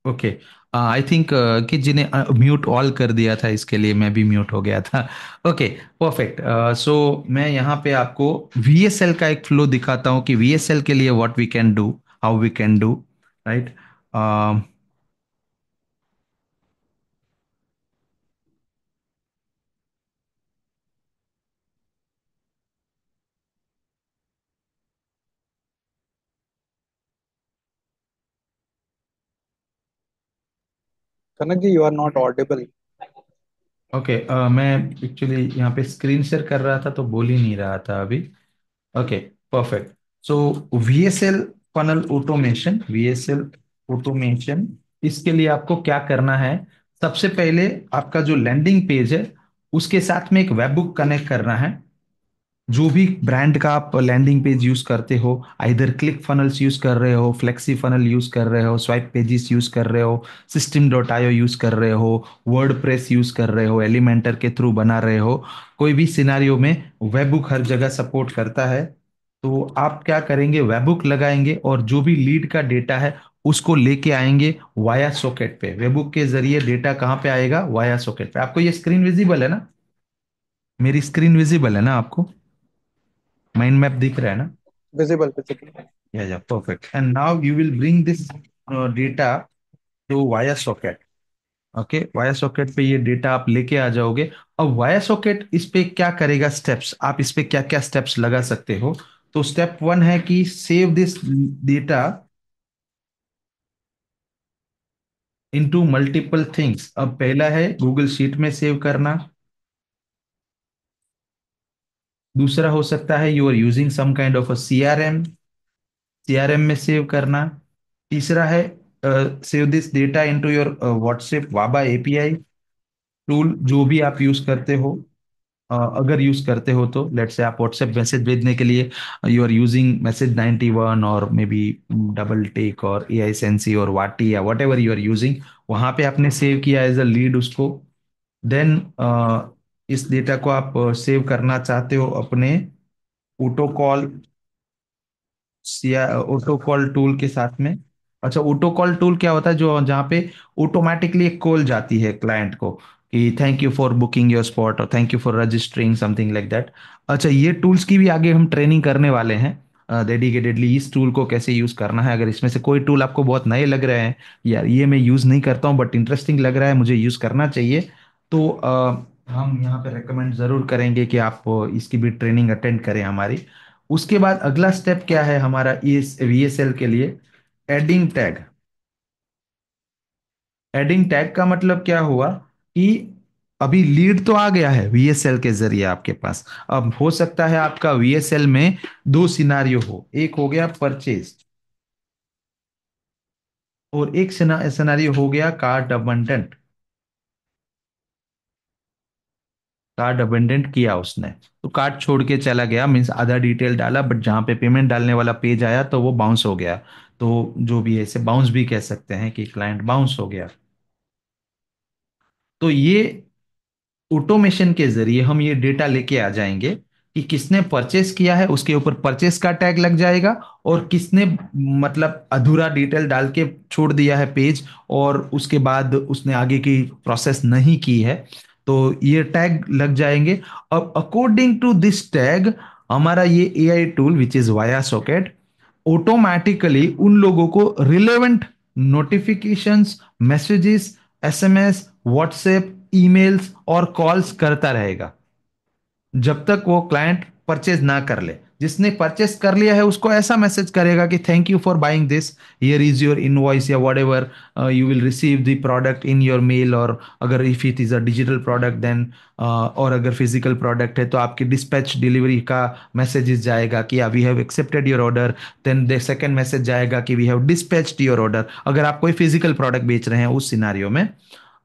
Okay. I think कि जिन्हें mute all कर दिया था, इसके लिए मैं भी म्यूट हो गया था। ओके। परफेक्ट। सो मैं यहाँ पे आपको वीएसएल का एक फ्लो दिखाता हूँ कि वीएसएल के लिए what we can do, how we can do, right. Kanak ji, you are not audible. Okay. मैं एक्चुअली यहाँ पे स्क्रीन शेयर कर रहा था तो बोल ही नहीं रहा था अभी। Okay. Perfect. So VSL funnel automation, VSL automation, इसके लिए आपको क्या करना है? सबसे पहले आपका जो लैंडिंग पेज है उसके साथ में एक वेब बुक कनेक्ट करना है। जो भी ब्रांड का आप लैंडिंग पेज यूज करते हो, आइदर क्लिक फनल्स यूज कर रहे हो, फ्लेक्सी फनल यूज कर रहे हो, स्वाइप पेजेस यूज कर रहे हो, सिस्टम डॉट आईओ यूज कर रहे हो, वर्ड प्रेस यूज कर रहे हो, एलिमेंटर के थ्रू बना रहे हो, कोई भी सिनारियो में वेबबुक हर जगह सपोर्ट करता है। तो आप क्या करेंगे, वेबबुक लगाएंगे और जो भी लीड का डेटा है उसको लेके आएंगे वाया सॉकेट पे। वेबबुक के जरिए डेटा कहाँ पे आएगा? वाया सॉकेट पे। आपको ये स्क्रीन विजिबल है ना? मेरी स्क्रीन विजिबल है ना आपको? माइंड मैप दिख रहा है ना? Visible visible. Yeah, perfect. And now you will bring this data to wire socket. Okay, via socket पे ये डेटा आप लेके आ जाओगे। अब वाया सॉकेट इस पे क्या करेगा, स्टेप्स आप इस पे क्या क्या स्टेप्स लगा सकते हो? तो स्टेप वन है कि save this data into multiple things. अब पहला है गूगल शीट में सेव करना। दूसरा हो सकता है you are using some kind of a CRM, CRM में सेव करना। तीसरा है save this data into your WhatsApp वाबा एपीआई टूल, जो भी आप यूज करते हो। अगर यूज करते हो तो लेट्स से आप व्हाट्सएप मैसेज भेजने के लिए यू आर यूजिंग मैसेज 91 और मे बी डबल टेक और एआई सेंसी और वाटी या whatever you are using, वहां पे आपने सेव किया एज अ लीड उसको। देन इस डेटा को आप सेव करना चाहते हो अपने ऑटो कॉल या ऑटो कॉल टूल के साथ में। अच्छा, ऑटो कॉल टूल क्या होता है? जो जहाँ पे ऑटोमेटिकली एक कॉल जाती है क्लाइंट को कि thank you for booking your spot और thank you for registering something like that. अच्छा, ये टूल्स की भी आगे हम ट्रेनिंग करने वाले हैं डेडिकेटेडली, इस टूल को कैसे यूज करना है। अगर इसमें से कोई टूल आपको बहुत नए लग रहे हैं, यार ये मैं यूज नहीं करता हूँ बट इंटरेस्टिंग लग रहा है, मुझे यूज करना चाहिए, तो हम यहाँ पे रेकमेंड जरूर करेंगे कि आप इसकी भी ट्रेनिंग अटेंड करें हमारी। उसके बाद अगला स्टेप क्या है हमारा इस वीएसएल के लिए? Adding tag. एडिंग टैग का मतलब क्या हुआ कि अभी लीड तो आ गया है वीएसएल के जरिए आपके पास। अब हो सकता है आपका वीएसएल में दो सिनारियो हो, एक हो गया परचेज और एक सिनारियो हो गया कार्ड अबंडेंट। कार्ड अबेंडेंट किया उसने, तो कार्ड छोड़ के चला गया, मीन्स आधा डिटेल डाला बट जहां पे पेमेंट डालने वाला पेज आया तो वो बाउंस हो गया। तो जो भी है इसे बाउंस भी कह सकते हैं कि क्लाइंट बाउंस हो गया। तो ये ऑटोमेशन के जरिए हम ये डेटा लेके आ जाएंगे कि किसने परचेस किया है, उसके ऊपर परचेस का टैग लग जाएगा, और किसने मतलब अधूरा डिटेल डाल के छोड़ दिया है पेज और उसके बाद उसने आगे की प्रोसेस नहीं की है, तो ये टैग लग जाएंगे। अब अकॉर्डिंग टू दिस टैग हमारा ये AI tool which is via socket automatically उन लोगों को relevant notifications, messages, SMS, WhatsApp, emails और कॉल्स करता रहेगा जब तक वो क्लाइंट परचेज ना कर ले। जिसने परचेस कर लिया है उसको ऐसा मैसेज करेगा कि thank you for buying this, here is your invoice या whatever, you will receive the product in your mail, और अगर if it is a digital product then, और अगर फिजिकल प्रोडक्ट है तो आपकी डिस्पैच डिलीवरी का मैसेजेस जाएगा कि we have accepted your order. Then the second message जाएगा कि we have dispatched your order, अगर आप कोई फिजिकल प्रोडक्ट बेच रहे हैं उस सिनारियो में,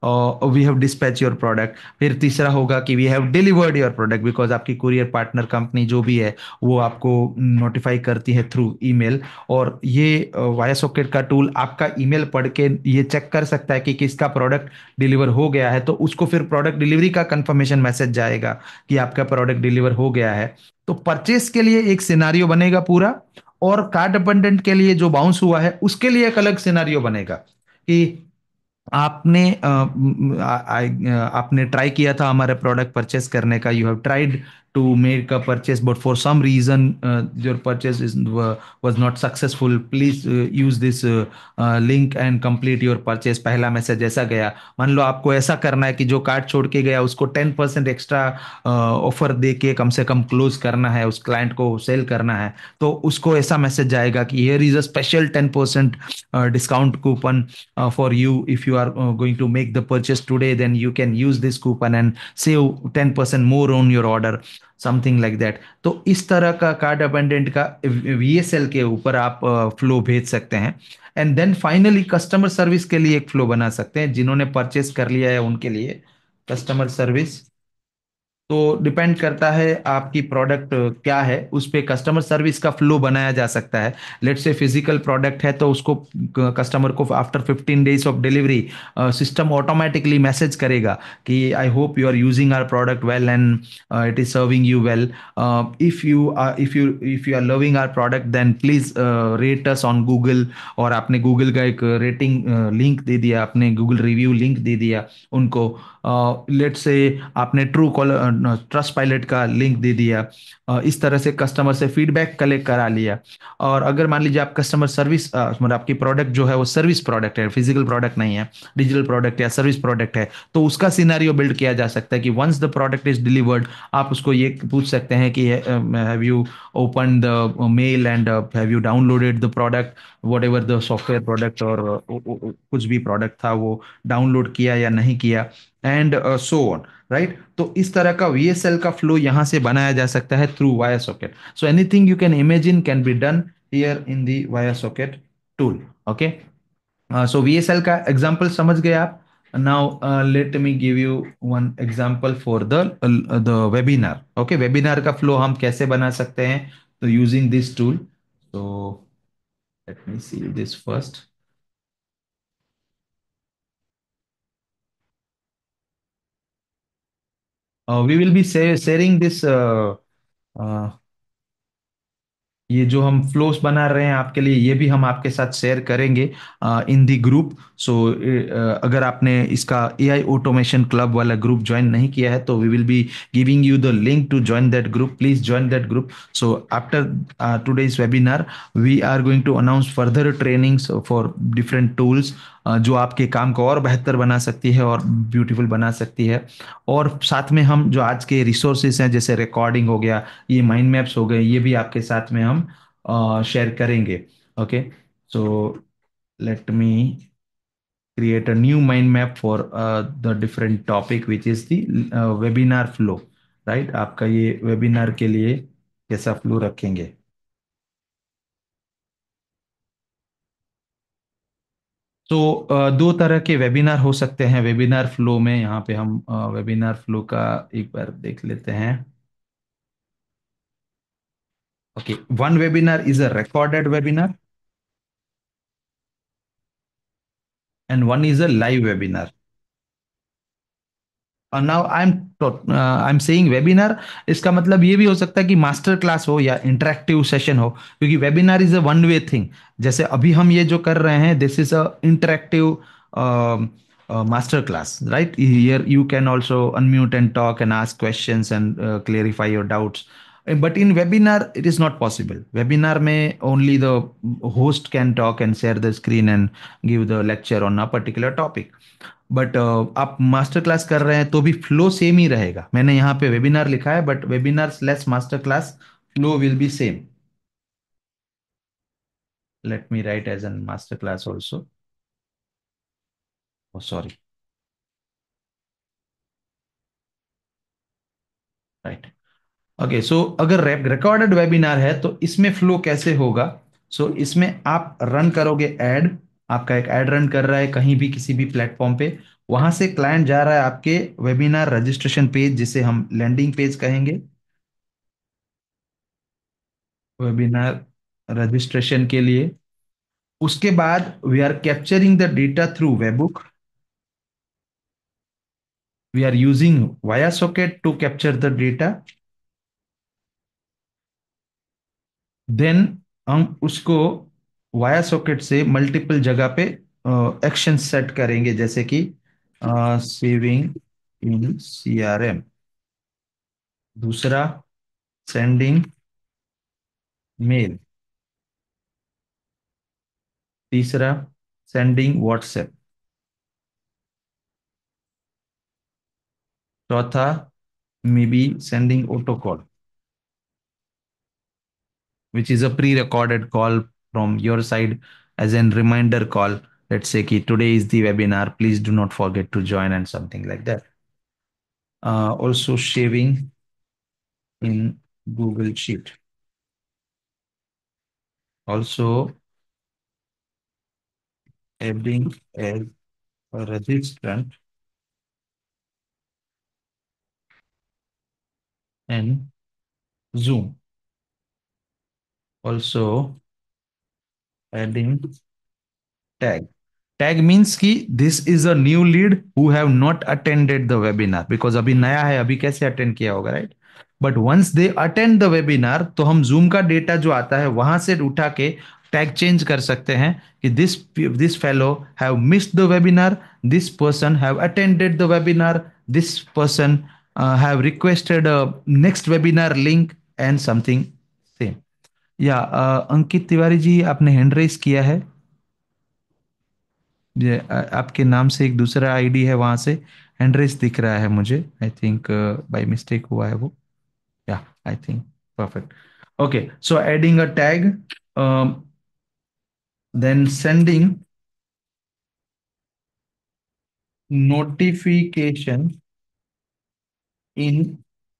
we have dispatch your product. फिर तीसरा होगा कि we have delivered your product, because आपकी कुरियर पार्टनर कंपनी जो भी है वो आपको नोटिफाई करती है थ्रू ईमेल। और ये वाया सॉकेट का टूल आपका ईमेल पढ़ के ये चेक कर सकता है कि किसका प्रोडक्ट डिलीवर हो गया है, तो उसको फिर प्रोडक्ट डिलीवरी का कंफर्मेशन मैसेज जाएगा कि आपका प्रोडक्ट डिलीवर हो गया है। तो परचेस के लिए एक सिनारियो बनेगा पूरा, और कार्ड अबंडेंट के लिए जो बाउंस हुआ है उसके लिए एक अलग सिनारियो बनेगा कि आपने आपने ट्राई किया था हमारे प्रोडक्ट परचेस करने का, you have tried to make a purchase but for some reason your purchase is was not successful, please use this link and complete your purchase. पहला मैसेज ऐसा गया। मान लो आपको ऐसा करना है कि जो कार्ड छोड़ के गया उसको 10% एक्स्ट्रा ऑफर दे के कम से कम क्लोज करना है, उस क्लाइंट को सेल करना है, तो उसको ऐसा मैसेज जाएगा कि here is a special 10% discount coupon for you. If you are going to make the purchase today, then you can use this coupon and save 10% more on your order, something like that. तो इस तरह का card abundant का VSL के ऊपर आप flow भेज सकते हैं। And then finally customer service के लिए एक फ्लो बना सकते हैं, जिन्होंने परचेस कर लिया है उनके लिए कस्टमर सर्विस। तो डिपेंड करता है आपकी प्रोडक्ट क्या है, उस पे कस्टमर सर्विस का फ्लो बनाया जा सकता है। लेट्स से फिजिकल प्रोडक्ट है तो उसको कस्टमर को after 15 days of delivery system automatically message करेगा कि I hope you are using our product well and it is serving you well. If you are loving our product then please rate us on Google. और आपने Google का एक rating link दे दिया, आपने Google review link दे दिया उनको। Late से आपने ट्रू कॉलर ट्रस्ट पायलट का लिंक दे दिया। इस तरह से कस्टमर से फीडबैक कलेक्ट करा लिया। और अगर मान लीजिए आप कस्टमर सर्विस मतलब आपकी प्रोडक्ट जो है वो सर्विस प्रोडक्ट है, फिजिकल प्रोडक्ट नहीं है, डिजिटल प्रोडक्ट या सर्विस प्रोडक्ट है, तो उसका सिनेरियो बिल्ड किया जा सकता है कि once the product is delivered आप उसको ये पूछ सकते हैं कि have you open the mail and have you downloaded the product, whatever the software product और कुछ भी प्रोडक्ट था वो डाउनलोड किया या नहीं किया, एंड सो ऑन। राइट, तो इस तरह का VSL का फ्लो यहां से बनाया जा सकता है through via socket. So anything you can imagine can be done here in the via socket tool. Okay, so VSL का एग्जांपल समझ गए आप। Now let me give you one example for the webinar. Okay, webinar का flow हम कैसे बना सकते हैं तो using this tool. So let me see this first. We will be sharing this, ये जो हम फ्लोस बना रहे हैं आपके लिए, ये भी हम आपके साथ शेयर करेंगे इन दी ग्रुप। सो अगर आपने इसका AI ऑटोमेशन क्लब वाला ग्रुप ज्वाइन नहीं किया है तो we will be giving you the link to join that group, please join that group. So after today's webinar we are going to announce further trainings for different tools जो आपके काम को और बेहतर बना सकती है और ब्यूटीफुल बना सकती है। और साथ में हम जो आज के रिसोर्सेज हैं जैसे रिकॉर्डिंग हो गया, ये माइंड मैप्स हो गए, ये भी आपके साथ में हम शेयर करेंगे। Okay, so let me create a new mind map for the different topic which is the webinar flow। Right, आपका ये वेबिनार के लिए कैसा फ्लो रखेंगे। तो दो तरह के वेबिनार हो सकते हैं वेबिनार फ्लो में। यहाँ पे हम वेबिनार फ्लो का एक बार देख लेते हैं। Okay, one webinar is a recorded webinar and one is a live webinar. Now I am saying webinar, इसका मतलब ये भी हो सकता है कि मास्टर क्लास हो या इंटरेक्टिव सेशन हो, क्योंकि webinar is a one way thing. जैसे अभी हम ये जो कर रहे हैं this is a interactive master class, right? Here you can also unmute and talk and ask questions and clarify your doubts. But in webinar it is not possible. Webinar में only the host can talk and share the screen and give the lecture on a particular topic. But आप master class कर रहे हैं तो भी flow same ही रहेगा। मैंने यहाँ पे वेबिनार लिखा है but webinar slash master class flow will be same. Let me write as an master class also. Sorry, right. Okay, so अगर रिकॉर्डेड वेबिनार है तो इसमें फ्लो कैसे होगा। सो इसमें आप रन करोगे एड, आपका एक एड रन कर रहा है कहीं भी किसी भी प्लेटफॉर्म पे, वहां से क्लाइंट जा रहा है आपके वेबिनार रजिस्ट्रेशन पेज जिसे हम लैंडिंग पेज कहेंगे। वेबिनार रजिस्ट्रेशन के लिए उसके बाद we are capturing the data through webhook. We are using via socket to capture the data. Then हम उसको वाया सॉकेट से मल्टीपल जगह पे एक्शन सेट करेंगे, जैसे कि सेविंग इन सीआरएम, दूसरा सेंडिंग मेल, तीसरा सेंडिंग व्हाट्सएप, चौथा may be sending auto call, which is a pre-recorded call from your side as a reminder call. Let's say कि today is the webinar, please do not forget to join and something like that. Also shaving in Google Sheet. Also adding as a registrant and Zoom. Also adding tag. Tag means कि this is a new lead who have not attended the webinar, because अभी नया है, अभी कैसे attend किया होगा, right? But once they attend the webinar तो हम जूम का डेटा जो आता है वहां से उठा के टैग चेंज कर सकते हैं कि this fellow have missed the webinar, this person have attended the webinar, this person have requested next webinar link and something same. या अंकित तिवारी जी, आपने हैंड रेस किया है, ये आपके नाम से एक दूसरा आईडी है, वहां से एंड्रेस दिख रहा है मुझे, आई थिंक बाय मिस्टेक हुआ है वो। Yeah I think perfect. Okay, so adding a tag, then sending notification in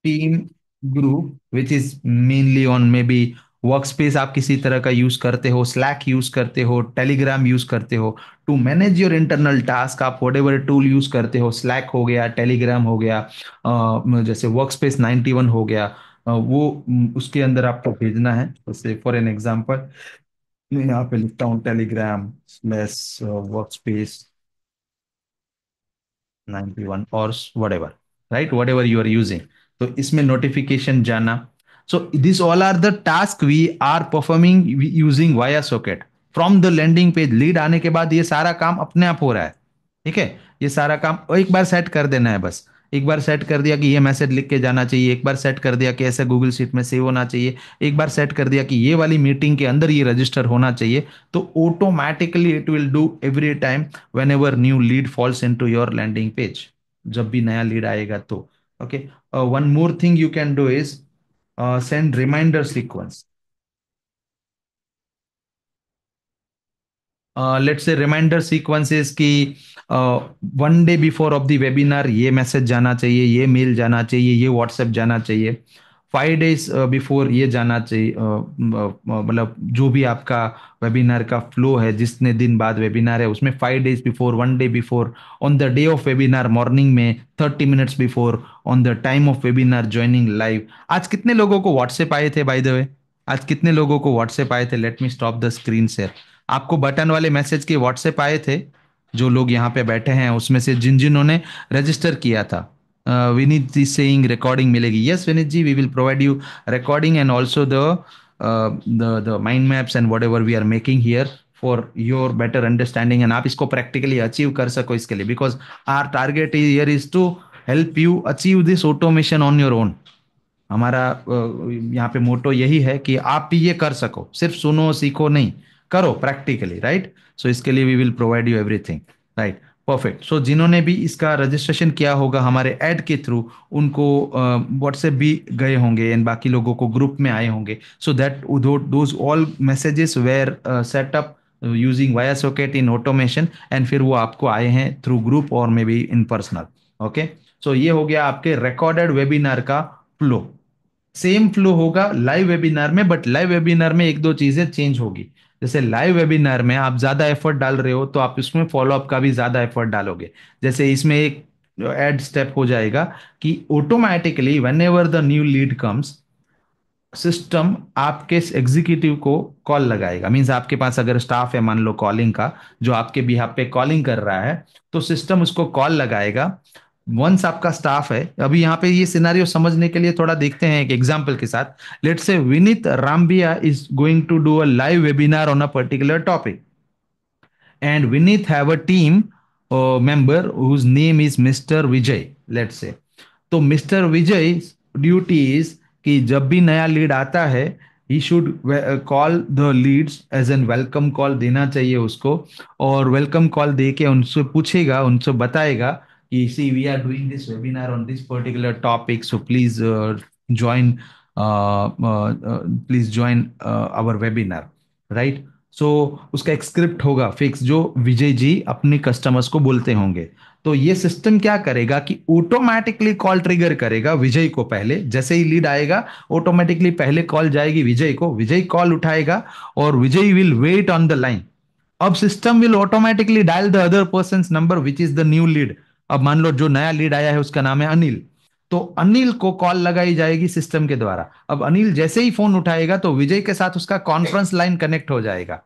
team group which is mainly on maybe workspace, आप किसी तरह का यूज करते हो, स्लैक यूज करते हो, टेलीग्राम यूज करते हो to manage your internal task, आप वट एवर टूल यूज करते हो, स्लैक हो गया, टेलीग्राम हो गया, जैसे वर्कस्पेस 91 हो गया, उसके अंदर आपको भेजना है। जैसे फॉर एन एग्जांपल मैं यहाँ पे लिखता हूँ टेलीग्राम स्लैश वर्कस्पेस 91 और whatever, right, whatever you are using, तो इसमें नोटिफिकेशन जाना। So this all are the task we are performing using via socket from the landing page. Lead आने के बाद ये सारा काम अपने आप हो रहा है, ठीक है? ये सारा काम एक बार सेट कर देना है बस। एक बार सेट कर दिया कि ये मैसेज लिख के जाना चाहिए, एक बार सेट कर दिया कि ऐसे गूगल शीट में सेव होना चाहिए, एक बार सेट कर दिया कि ये वाली मीटिंग के अंदर ये रजिस्टर होना चाहिए, तो automatically it will do every time whenever new lead falls into your landing page, जब भी नया लीड आएगा तो। Okay, one more thing you can do is send reminder sequence. Let's say reminder sequences की 1 day before of the webinar ये message जाना चाहिए, ये मेल जाना चाहिए, ये व्हाट्सएप जाना चाहिए, 5 डेज बिफोर ये जाना चाहिए, मतलब जो भी आपका वेबिनार का फ्लो है, जितने दिन बाद वेबिनार है उसमें 5 days before, 1 day before, on the day of webinar morning में 30 minutes before, on the time of webinar joining live. आज कितने लोगों को व्हाट्सएप आए थे बाय द वे? आज कितने लोगों को व्हाट्सएप आए थे? Let me stop the screen share. आपको बटन वाले मैसेज के व्हाट्सएप आए थे? जो लोग यहाँ पे बैठे हैं उसमें से जिन जिन्होंने रजिस्टर किया था, विनीत जी सेइंग रिकॉर्डिंग मिलेगी। Yes Vineet ji, we will provide you recording and also the mind maps and whatever we are making here for your better understanding, and आप इसको प्रैक्टिकली अचीव कर सको इसके लिए, because our target is here is to help you achieve this automation on your own. हमारा यहाँ पे मोटो यही है कि आप भी ये कर सको, सिर्फ सुनो सीखो नहीं, करो प्रैक्टिकली, राइट? सो इसके लिए we will provide you everything, right? Perfect. So जिन्होंने भी इसका रजिस्ट्रेशन किया होगा हमारे ऐड के थ्रू, उनको व्हाट्सएप भी गए होंगे एंड बाकी लोगों को ग्रुप में आए होंगे, so that those all messages were set up using via socket in automation, and फिर वो आपको आए हैं थ्रू ग्रुप और maybe in personal. Okay, so ये हो गया आपके रिकॉर्डेड वेबिनार का फ्लो। सेम फ्लो होगा लाइव वेबिनार में, बट लाइव वेबिनार में एक दो चीजें चेंज होगी। जैसे लाइव वेबिनार में आप ज्यादा एफर्ट डाल रहे हो तो आप इसमें फॉलोअप का भी ज्यादा एफर्ट डालोगे। जैसे इसमें एक एड स्टेप हो जाएगा कि automatically when ever the new lead comes, system आपके एग्जीक्यूटिव को कॉल लगाएगा। मींस आपके पास अगर स्टाफ है मान लो कॉलिंग का, जो आपके बिहाफ पे कॉलिंग कर रहा है, तो सिस्टम उसको कॉल लगाएगा। वंस आपका स्टाफ है, अभी यहाँ पे ये सिनारियो समझने के लिए थोड़ा देखते हैं एक एग्जांपल के साथ। Let's say Vinith Rambiya is going to do a live webinar on a particular topic, and Vinith have a team member whose name is Mr. Vijay, let's say. तो मिस्टर विजय ड्यूटी इज कि जब भी नया लीड आता है, he should call the leads as an welcome call देना चाहिए उसको, और वेलकम कॉल दे के उनसे पूछेगा, उनसे बताएगा कि see we are doing this webinar on this particular topic, so please join, please join our webinar, right. So उसका एक स्क्रिप्ट होगा फिक्स जो विजय जी अपने कस्टमर्स को बोलते होंगे। तो ये सिस्टम क्या करेगा कि ऑटोमेटिकली कॉल ट्रिगर करेगा विजय को, पहले जैसे ही लीड आएगा ऑटोमेटिकली पहले कॉल जाएगी विजय को, विजय कॉल उठाएगा और Vijay will wait on the line. अब system will automatically dial the other person number which is the new lead. अब मान लो जो नया लीड आया है उसका नाम है अनिल, तो अनिल को कॉल लगाई जाएगी सिस्टम के द्वारा। अब अनिल जैसे ही फोन उठाएगा तो विजय के साथ उसका कॉन्फ्रेंस लाइन कनेक्ट हो जाएगा,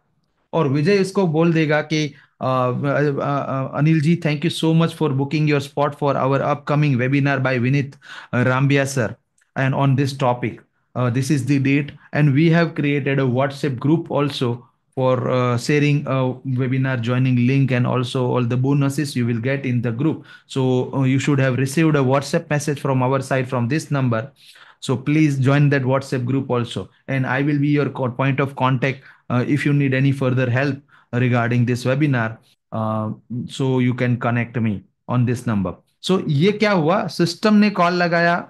और विजय इसको बोल देगा कि Anil ji, thank you so much for booking your spot for our upcoming webinar by Vinith Rambiya sir, and on this topic, this is the date, and we have created a WhatsApp group also for sharing a webinar joining link and also all the bonuses you will get in the group. So you should have received a WhatsApp message from our side from this number, so please join that WhatsApp group also, and I will be your point of contact if you need any further help regarding this webinar. uh, so you can connect me on this number. So ये क्या हुआ, system ने call लगाया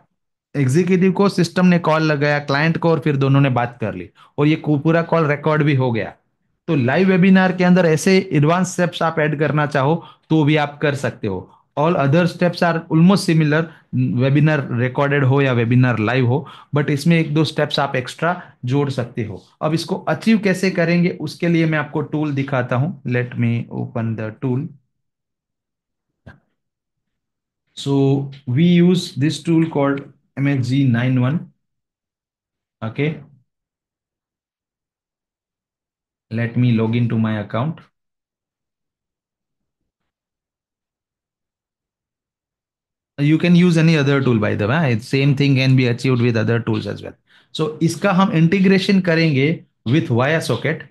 executive को, system ने call लगाया client को, और फिर दोनों ने बात कर ली, और ये पूरा कॉल रिकॉर्ड भी हो गया। तो लाइव वेबिनार के अंदर ऐसे एडवांस स्टेप्स आप ऐड करना चाहो तो भी आप कर सकते हो। All other steps are almost similar, webinar recorded हो या वेबिनार लाइव हो, बट इसमें एक दो स्टेप्स आप एक्स्ट्रा जोड़ सकते हो। अब इसको अचीव कैसे करेंगे उसके लिए मैं आपको टूल दिखाता हूं, let me open the tool. So we use this tool called MSG91। Okay, let me log into my account. You can use any other tool by the way, same thing can be achieved with other tools as well. So इसका हम integration करेंगे with Via Socket.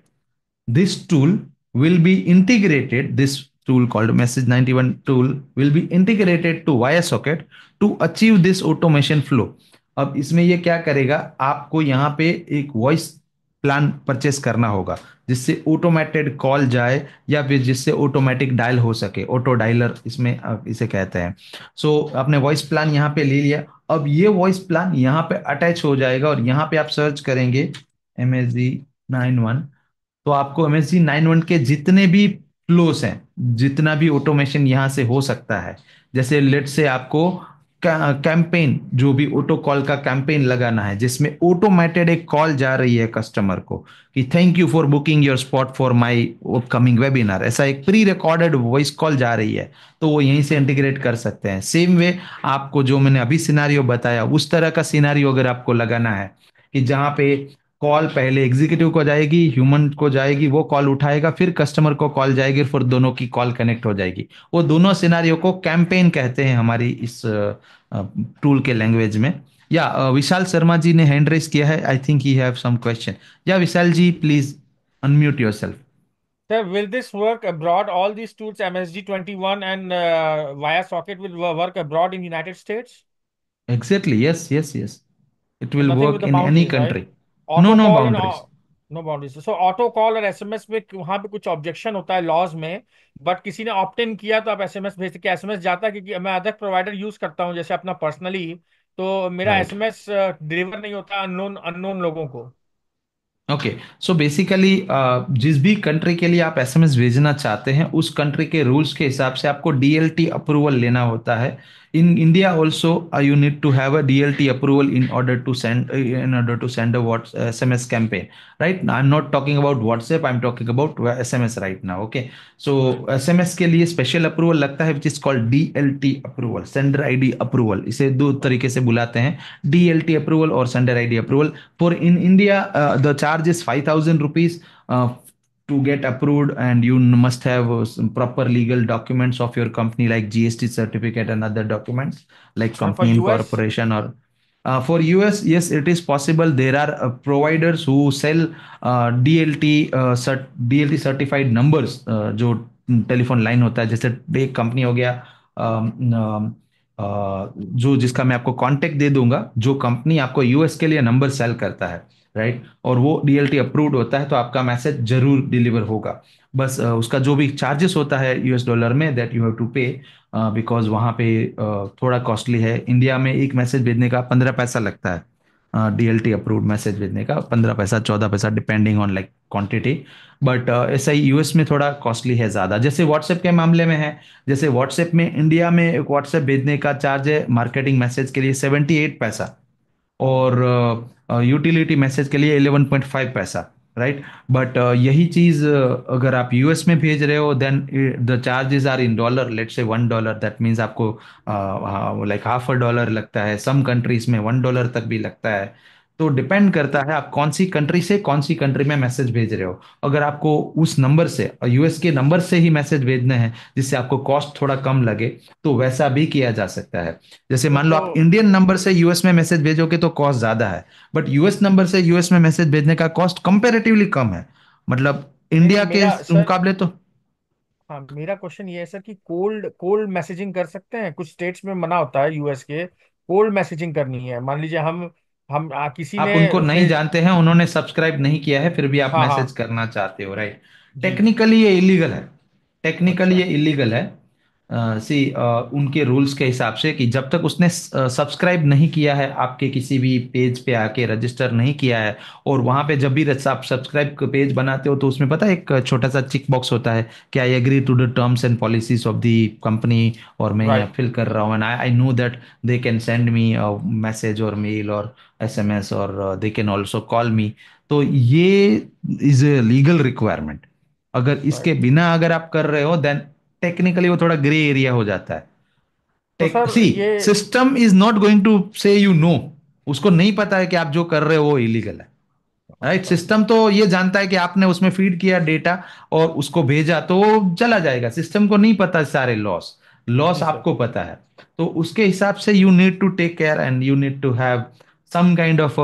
This tool will be integrated, this tool called message 91 tool will be integrated to Via Socket to achieve this automation flow. अब इसमें ये क्या करेगा, आपको यहाँ पे एक वॉइस प्लान परचेस करना होगा जिससे ऑटोमेटेड कॉल जाए, या फिर जिससे ऑटोमेटिक डायल हो सके, ऑटो डायलर इसमें इसे कहते हैं। सो आपने वॉइस प्लान यहाँ पे ले लिया। अब ये वॉइस प्लान यहाँ पे अटैच हो जाएगा, और यहाँ पे आप सर्च करेंगे MSG91, तो आपको MSG91 के जितने भी फ्लोस हैं, जितना भी ऑटोमेशन यहाँ से हो सकता है, जैसे लेट से आपको कैंपेन, जो भी ऑटो कॉल का कैंपेन लगाना है जिसमें ऑटोमेटेड एक कॉल जा रही है कस्टमर को कि thank you for booking your spot for my upcoming webinar, ऐसा एक प्री रिकॉर्डेड वॉइस कॉल जा रही है, तो वो यहीं से इंटीग्रेट कर सकते हैं। सेम वे आपको जो मैंने अभी सिनारियो बताया उस तरह का सिनारियो अगर आपको लगाना है कि जहाँ पे कॉल पहले एग्जीक्यूटिव को जाएगी, ह्यूमन को जाएगी, वो कॉल उठाएगा, फिर कस्टमर को कॉल जाएगी, फिर दोनों की कॉल कनेक्ट हो जाएगी, वो दोनों सिनारियो को कैंपेन कहते हैं हमारी इस टूल के लैंग्वेज में। या विशाल शर्मा जी ने हैंड रेस किया है, I think he have some question. या Vishal ji please unmute yourself. Sir, will this work abroad? All these tools, MSG21 and via socket, will work abroad in United States? Exactly, yes yes yes, it So will nothing with work the in any boundaries, right? Country. No Auto no call and boundaries. no boundaries. So auto call और SMS में वहां पे कुछ objection होता है laws में, but किसी ने ऑप्ट इन किया तो आप एसएमएस भेज सकते। एसएमएस जाता है क्योंकि मैं अदर प्रोवाइडर यूज करता हूँ जैसे अपना पर्सनली, तो मेरा राइट। एसएमएस डिलीवर नहीं होता अननोन अननोन लोगों को। ओके, सो बेसिकली जिस भी कंट्री के लिए आप एसएमएस भेजना चाहते हैं उस कंट्री के रूल्स के हिसाब से आपको डीएलटी अप्रूवल लेना होता है। In India also you need to have a DLT approval in order to send a what SMS campaign, right? Now I'm not talking about WhatsApp, I'm talking about SMS right now. Okay, so SMS के लिए special approval लगता है which is called DLT approval, sender ID approval, इसे दो तरीके से बुलाते हैं, डीएलटी अप्रूवल और sender ID approval. For in India, the charge is 5,000 rupees to get approved, and you must have some proper legal documents of your company like GST certificate and other documents like And for company US, incorporation or For US, yes, it is possible. There are providers who sell DLT certified numbers, जो telephone line होता है, जैसे एक company हो गया, जो जिसका मैं आपको कांटेक्ट दे दूंगा, जो कंपनी आपको यूएस के लिए नंबर सेल करता है, राइट, और वो डीएलटी अप्रूव्ड होता है, तो आपका मैसेज जरूर डिलीवर होगा। बस उसका जो भी चार्जेस होता है यूएस डॉलर में, दैट यू हैव टू पे, बिकॉज वहाँ पे थोड़ा कॉस्टली है। इंडिया में एक मैसेज भेजने का 15 पैसा लगता है, डीएलटी अप्रूव्ड मैसेज भेजने का 15 पैसा, 14 पैसा, depending on like quantity. But ऐसा ही यूएस में थोड़ा कॉस्टली है ज़्यादा, जैसे व्हाट्सएप के मामले में है। जैसे व्हाट्सएप में, इंडिया में एक व्हाट्सएप भेजने का चार्ज है मार्केटिंग मैसेज के लिए 78 पैसा, और यूटिलिटी मैसेज के लिए 11.5 पैसा, राइट। बट यही चीज अगर आप यूएस में भेज रहे हो, then the charges are in dollar, let's say $1, that means आपको लाइक $0.5 लगता है, सम कंट्रीज में $1 तक भी लगता है। तो डिपेंड करता है आप कौन सी कंट्री से कौन सी कंट्री में मैसेज भेज रहे हो। अगर आपको उस नंबर से, यूएस के नंबर से ही मैसेज भेजने हैं जिससे आपको कॉस्ट थोड़ा कम लगे, तो वैसा भी किया जा सकता है। जैसे मान लो तो आप इंडियन नंबर से यूएस में मैसेज भेजोगे तो कॉस्ट ज्यादा है, बट यूएस नंबर से यूएस में मैसेज भेजने का कॉस्ट कंपैरेटिवली कम है, मतलब नहीं, इंडिया के मेरा सर, मुकाबले तो। हाँ, मेरा क्वेश्चन ये है सर कि कोल्ड कोल्ड मैसेजिंग कर सकते हैं? कुछ स्टेट्स में मना होता है यूएस के, कोल्ड मैसेजिंग करनी है, मान लीजिए हम किसी आप ने उनको नहीं फेस। जानते हैं, उन्होंने सब्सक्राइब नहीं किया है, फिर भी आप हाँ मैसेज हाँ। करना चाहते हो, राइट। जी। टेक्निकली ये इलीगल है, टेक्निकली अच्छा। ये इलीगल है। सी उनके रूल्स के हिसाब से, कि जब तक उसने सब्सक्राइब नहीं किया है, आपके किसी भी पेज पे आके रजिस्टर नहीं किया है, और वहां पे जब भी आप सब्सक्राइब पेज बनाते हो, तो उसमें पता है एक छोटा सा चिक बॉक्स होता है कि I agree to the terms and policies of the company, और मैं राइट। फिल कर रहा हूँ, and I know that they can send me message और मेल और एसएमएस, और they can also call me. तो ये इज ए लीगल रिक्वायरमेंट। अगर इसके राइट। बिना अगर आप कर रहे हो, देन टेक्निकली वो थोड़ा ग्रे एरिया हो जाता है। तो टेक सर सी, ये। System is not going to say you know, उसको नहीं पता है कि आप जो कर रहे हो वो इलीगल है, राइट। अच्छा। सिस्टम तो ये जानता है कि आपने उसमें फीड किया डेटा और उसको भेजा, तो वो चला जाएगा। सिस्टम को नहीं पता सारे लॉस, लॉस जी सर। आपको पता है। तो उसके हिसाब से you need to take care, and you need to have some kind of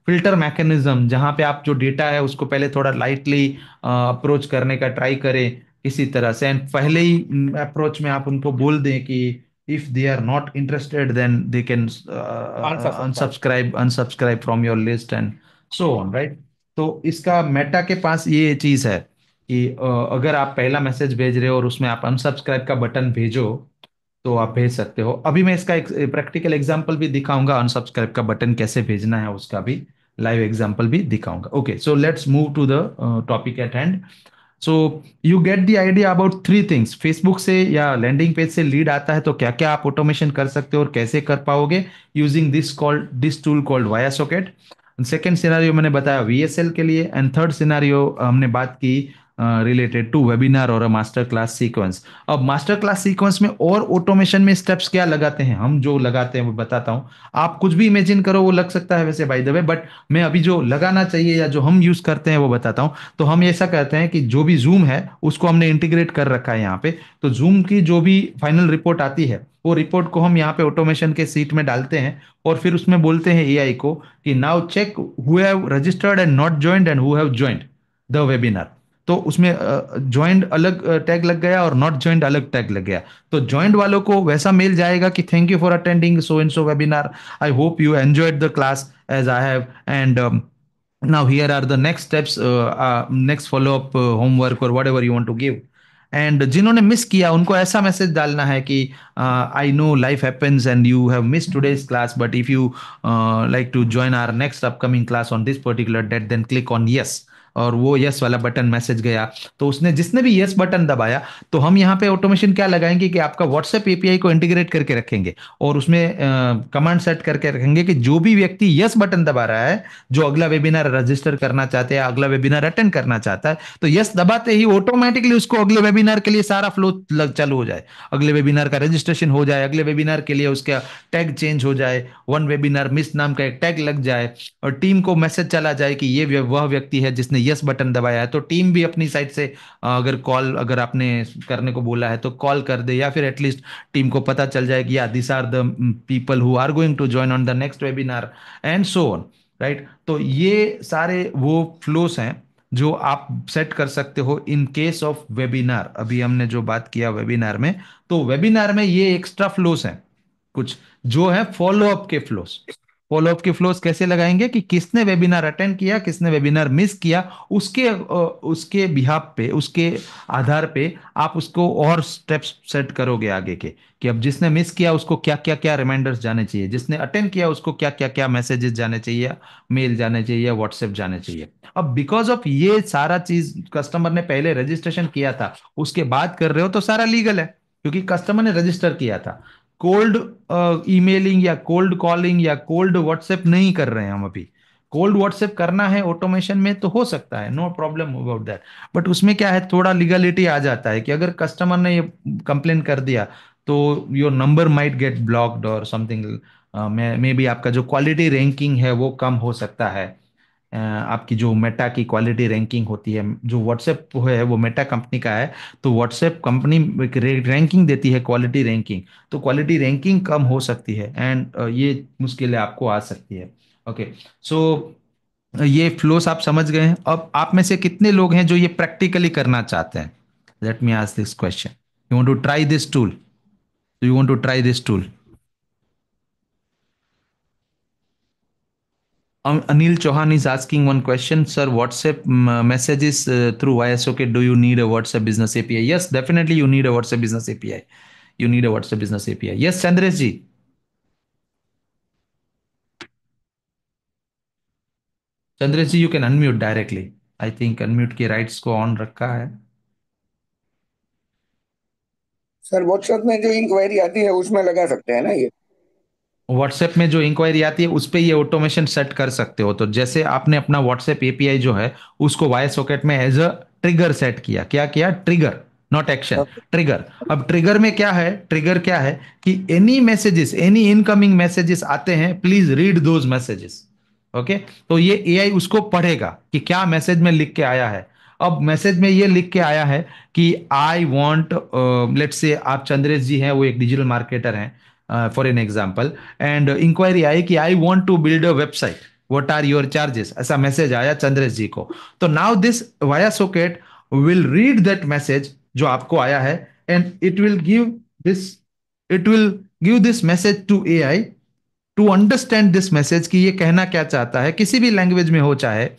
filter mechanism, जहां पे आप जो डेटा है उसको पहले थोड़ा लाइटली अप्रोच करने का ट्राई करें किसी तरह से, एंड पहले ही अप्रोच में आप उनको बोल दें कि if they are not interested, then they can answer subscribe. unsubscribe from your list and so on, right। तो इसका मेटा के पास ये चीज है कि अगर आप पहला मैसेज भेज रहे हो और उसमें आप अनसब्सक्राइब का बटन भेजो, तो आप भेज सकते हो। अभी मैं इसका एक प्रैक्टिकल एग्जांपल भी दिखाऊंगा, अनसब्सक्राइब का बटन कैसे भेजना है उसका भी लाइव एग्जांपल भी दिखाऊंगा। Okay, so let's move to the topic at hand. So you get the idea about three things. Facebook से या लैंडिंग पेज से लीड आता है तो क्या क्या आप ऑटोमेशन कर सकते हो और कैसे कर पाओगे, using this tool called via socket. Second scenario मैंने बताया वीएसएल के लिए, एंड थर्ड सिनारियो हमने बात की रिलेटेड टू वेबिनार और मास्टर क्लास सीक्वेंस। अब मास्टर क्लास सीक्वेंस में और ऑटोमेशन में स्टेप्स क्या लगाते हैं, हम जो लगाते हैं वो बताता हूँ। आप कुछ भी इमेजिन करो, वो लग सकता है वैसे बाय द वे, बट मैं अभी जो लगाना चाहिए या जो हम यूज करते हैं वो बताता हूँ। तो हम ऐसा करते हैं कि जो भी जूम है उसको हमने इंटीग्रेट कर रखा है यहाँ पे। तो जूम की जो भी फाइनल रिपोर्ट आती है, वो रिपोर्ट को हम यहाँ पे ऑटोमेशन के सीट में डालते हैं, और फिर उसमें बोलते हैं एआई को कि now check who have registered and not joined and who have joined the webinar. तो उसमें ज्वाइंट अलग टैग लग गया और नॉट ज्वाइंट अलग टैग लग गया। तो ज्वाइंट वालों को वैसा मेल जाएगा कि thank you for attending so and so webinar, I hope you enjoyed the class as I have, and now here are the next steps, next follow up homework or whatever you want to give. And जिन्होंने miss किया उनको ऐसा message डालना है कि I know life happens and you have miss today's class, but if you like to join our next upcoming class on this particular date, then click on yes, और वो yes वाला button message गया। तो उसने जिसने भी yes button दबाया, तो हम यहाँ पे ऑटोमेशन क्या लगाएंगे कि आपका व्हाट्सएप एपीआई को इंटीग्रेट करके रखेंगे, और उसमें कमांड सेट करके रखेंगे कि जो भी व्यक्ति यस बटन दबा रहा है, जो अगला वेबिनार रजिस्टर करना चाहते हैं, अगला वेबिनार अटेंड करना चाहता है, तो यस दबाते ही ऑटोमेटिकली उसको अगले वेबिनार के लिए सारा फ्लो चालू हो जाए, अगले वेबिनार का रजिस्ट्रेशन हो जाए, अगले वेबिनार के लिए उसका टैग चेंज हो जाए, वन वेबिनार मिस नाम का एक टैग लग जाए, और टीम को मैसेज चला जाए कि ये वह व्यक्ति है जिसने यस बटन दबाया है तो टीम भी अपनी साइड से अगर कॉल अगर आपने करने को बोला है तो कॉल कर दे, या फिर एटलीस्ट टीम को पता चल जाए कि yeah this are the people who are going to join on the next webinar and so on, right. तो ये सारे वो फ्लोस हैं जो आप सेट कर सकते हो इन केस ऑफ वेबिनार। अभी हमने जो बात किया वेबिनार में, तो वेबिनार में ये एक्स्ट्रा फ्लोस हैं कुछ जो है फॉलो अप के फ्लोस। फॉलो अप के फ्लोस कैसे लगाएंगे कि किसने वेबिनार अटेंड किया, किसने वेबिनार मिस किया, उसके बिहाफ पे, उसके आधार पे आप उसको और स्टेप्स सेट करोगे आगे के, कि अब जिसने मिस किया उसको क्या क्या क्या रिमाइंडर्स जाने चाहिए, जिसने अटेंड किया उसको क्या क्या क्या मैसेजेस जाने चाहिए, मेल जाने चाहिए, व्हाट्सएप जाने चाहिए। अब बिकॉज ऑफ ये सारा चीज कस्टमर ने पहले रजिस्ट्रेशन किया था, उसके बाद कर रहे हो तो सारा लीगल है, क्योंकि कस्टमर ने रजिस्टर किया था। कोल्ड ईमेलिंग या कोल्ड कॉलिंग या कोल्ड व्हाट्सएप नहीं कर रहे हैं हम अभी। कोल्ड व्हाट्सएप करना है ऑटोमेशन में तो हो सकता है, no problem about that. But उसमें क्या है, थोड़ा लीगलिटी आ जाता है कि अगर कस्टमर ने ये कंप्लेन कर दिया तो your number might get blocked और समथिंग, मे बी आपका जो क्वालिटी रैंकिंग है वो कम हो सकता है। आपकी जो मेटा की क्वालिटी रैंकिंग होती है, जो व्हाट्सएप है वो मेटा कंपनी का है, तो व्हाट्सएप कंपनी रैंकिंग देती है क्वालिटी रैंकिंग, तो क्वालिटी रैंकिंग कम हो सकती है एंड ये मुश्किलें आपको आ सकती है। ओके, सो ये फ्लोस आप समझ गए हैं। अब आप में से कितने लोग हैं जो ये प्रैक्टिकली करना चाहते हैं? Let me ask this question, you want to try this tool, you want to try this tool? Anil Chauhan is asking one question, sir. WhatsApp messages through WireSocket. Do you need a WhatsApp Business API? Yes, definitely you need a WhatsApp Business API. You need a WhatsApp Business API. Yes, Chandresh ji. Chandresh ji, you can unmute directly. I think unmute के rights को on रखा है। Sir WhatsApp में जो inquiry आती है उसमें लगा सकते हैं ना ये? व्हाट्सएप में जो इंक्वायरी आती है उस पे ये ऑटोमेशन सेट कर सकते हो। तो जैसे आपने अपना व्हाट्सएप एपीआई जो है उसको वाई सॉकेट में एज अ ट्रिगर सेट किया, क्या किया? Trigger, not action, okay. Trigger. अब ट्रिगर में क्या है, ट्रिगर क्या है कि any messages, any incoming messages आते हैं, please read those messages. Okay, तो ये एआई उसको पढ़ेगा कि क्या मैसेज में लिख के आया है। अब मैसेज में ये लिख के आया है कि आई वॉन्ट, लेट्स से आप चंद्रेश जी हैं, वो एक डिजिटल मार्केटर हैं for an example, and inquiry आई कि I want to build a website, what are your charges, ऐसा मैसेज आया चंद्रेश जी को। तो now this via socket will read that message जो आपको आया है, and this it will give this message to AI to understand this message कि ये कहना क्या चाहता है, किसी भी लैंग्वेज में हो चाहे,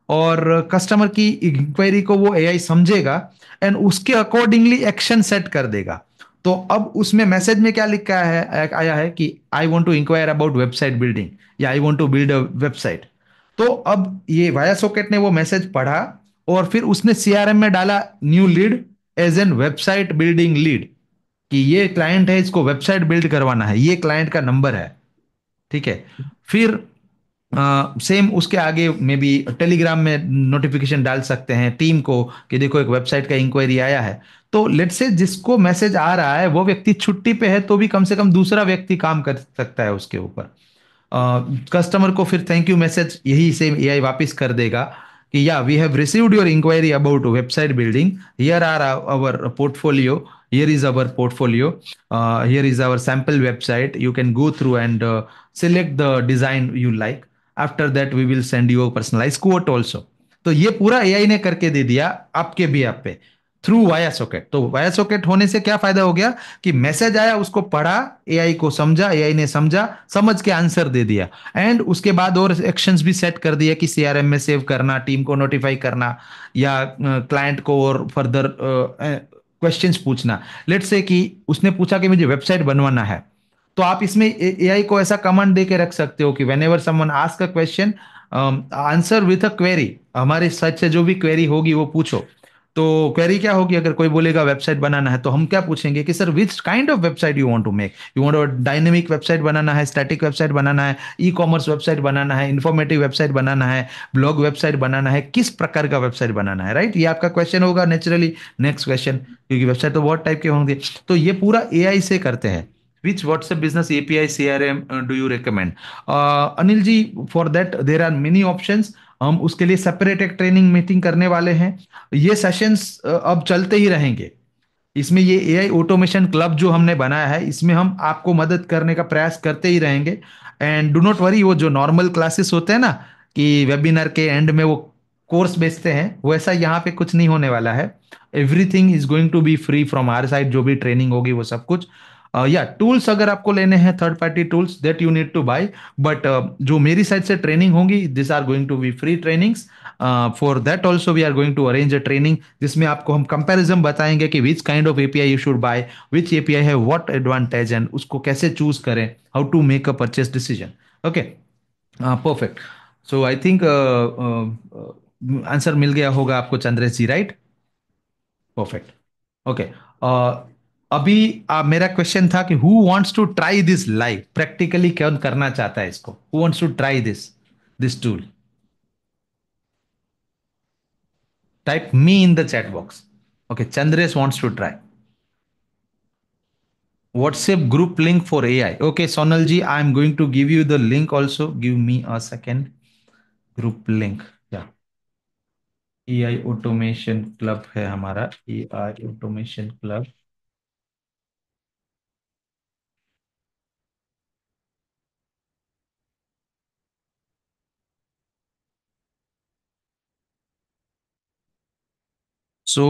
और कस्टमर की इंक्वायरी को वो एआई समझेगा एंड उसके अकॉर्डिंगली एक्शन सेट कर देगा। तो अब उसमें मैसेज में क्या लिखा है, आया है कि I want to inquire about website building या I want to build a website. तो अब ये वाया सॉकेट ने वो मैसेज पढ़ा और फिर उसने सीआरएम में डाला new lead as an website building lead, कि ये क्लाइंट है, इसको वेबसाइट बिल्ड करवाना है, ये क्लाइंट का नंबर है। ठीक है, फिर सेम उसके आगे में भी टेलीग्राम में नोटिफिकेशन डाल सकते हैं टीम को कि देखो एक वेबसाइट का इंक्वायरी आया है। तो लेट्स से जिसको मैसेज आ रहा है वो व्यक्ति छुट्टी पे है, तो भी कम से कम दूसरा व्यक्ति काम कर सकता है उसके ऊपर। कस्टमर को फिर थैंक यू मैसेज यही सेम एआई वापस कर देगा कि yeah we have received your inquiry about website building, here are our portfolio, here is our portfolio, here is our sample website, you can go through and select the design you like, after that we will send you a personalized quote also। तो ये पूरा AI ने करके दे दिया आपके भी आप पे थ्रू वाया सॉकेट। तो वाया सॉकेट होने से क्या फायदा हो गया कि मैसेज आया, उसको पढ़ा, एआई को समझा, एआई ने समझा, समझ के आंसर दे दिया, एंड उसके बाद और एक्शंस भी सेट कर दिया कि सीआरएम में सेव करना, टीम को नोटिफाई करना, या क्लाइंट को और फर्दर क्वेश्चंस पूछना। लेट्स से कि उसने पूछा कि मुझे वेबसाइट बनवाना है, तो आप इसमें एआई को ऐसा कमांड दे के रख सकते हो कि when ever someone ask a question, answer with a query, हमारे साइड से जो भी क्वेरी होगी वो पूछो। तो क्वेरी क्या होगी, अगर कोई बोलेगा वेबसाइट बनाना है तो हम क्या पूछेंगे कि sir which kind of website you want to make, you want dynamic website बनाना है, स्टैटिक वेबसाइट बनाना है, ई कॉमर्स वेबसाइट बनाना है, इंफॉर्मेटिव वेबसाइट बनाना है, ब्लॉग वेबसाइट बनाना है, किस प्रकार का वेबसाइट बनाना है, राइट? ये आपका क्वेश्चन होगा नेचुरली नेक्स्ट क्वेश्चन, क्योंकि वेबसाइट तो बहुत टाइप के होंगे। तो ये पूरा एआई से करते हैं। Which WhatsApp business API CRM do you recommend? Anil ji, for that there are many options. हम उसके लिए सेपरेट एक ट्रेनिंग मीटिंग करने वाले हैं। ये सेशंस अब चलते ही रहेंगे। इसमें ये एआई ऑटोमेशन क्लब जो हमने बनाया है, इसमें हम आपको मदद करने का प्रयास करते ही रहेंगे। एंड डू नॉट वरी, वो जो नॉर्मल क्लासेस होते हैं ना, कि वेबिनार के एंड में वो कोर्स बेचते हैं, वैसा यहाँ पे कुछ नहीं होने वाला है। Everything is going to be free from our side. जो भी ट्रेनिंग होगी वो सब कुछ। या टूल्स अगर आपको लेने हैं, third party tools, that you need to buy. But जो मेरी साइड से ट्रेनिंग होंगी, this are going to be free trainings. For that also we are going to arrange a training, जिसमें आपको हम कंपैरिजन बताएंगे कि which kind of API you should buy, which API है व्हाट एडवांटेज, एंड उसको कैसे choose करें, how to make a purchase decision. Okay, perfect. So I think answer मिल गया होगा आपको, Chandresh ji, right? Perfect. Okay. अभी मेरा क्वेश्चन था कि who wants to try this live, practically कौन करना चाहता है इसको? Who wants to try this tool? Type me in the chat box. Okay, Chandresh wants to try. WhatsApp group link for AI. Okay, Sonal ji, I am going to give you the link also. Give me a second. Group link. Yeah. AI Automation Club है हमारा, AI Automation Club. So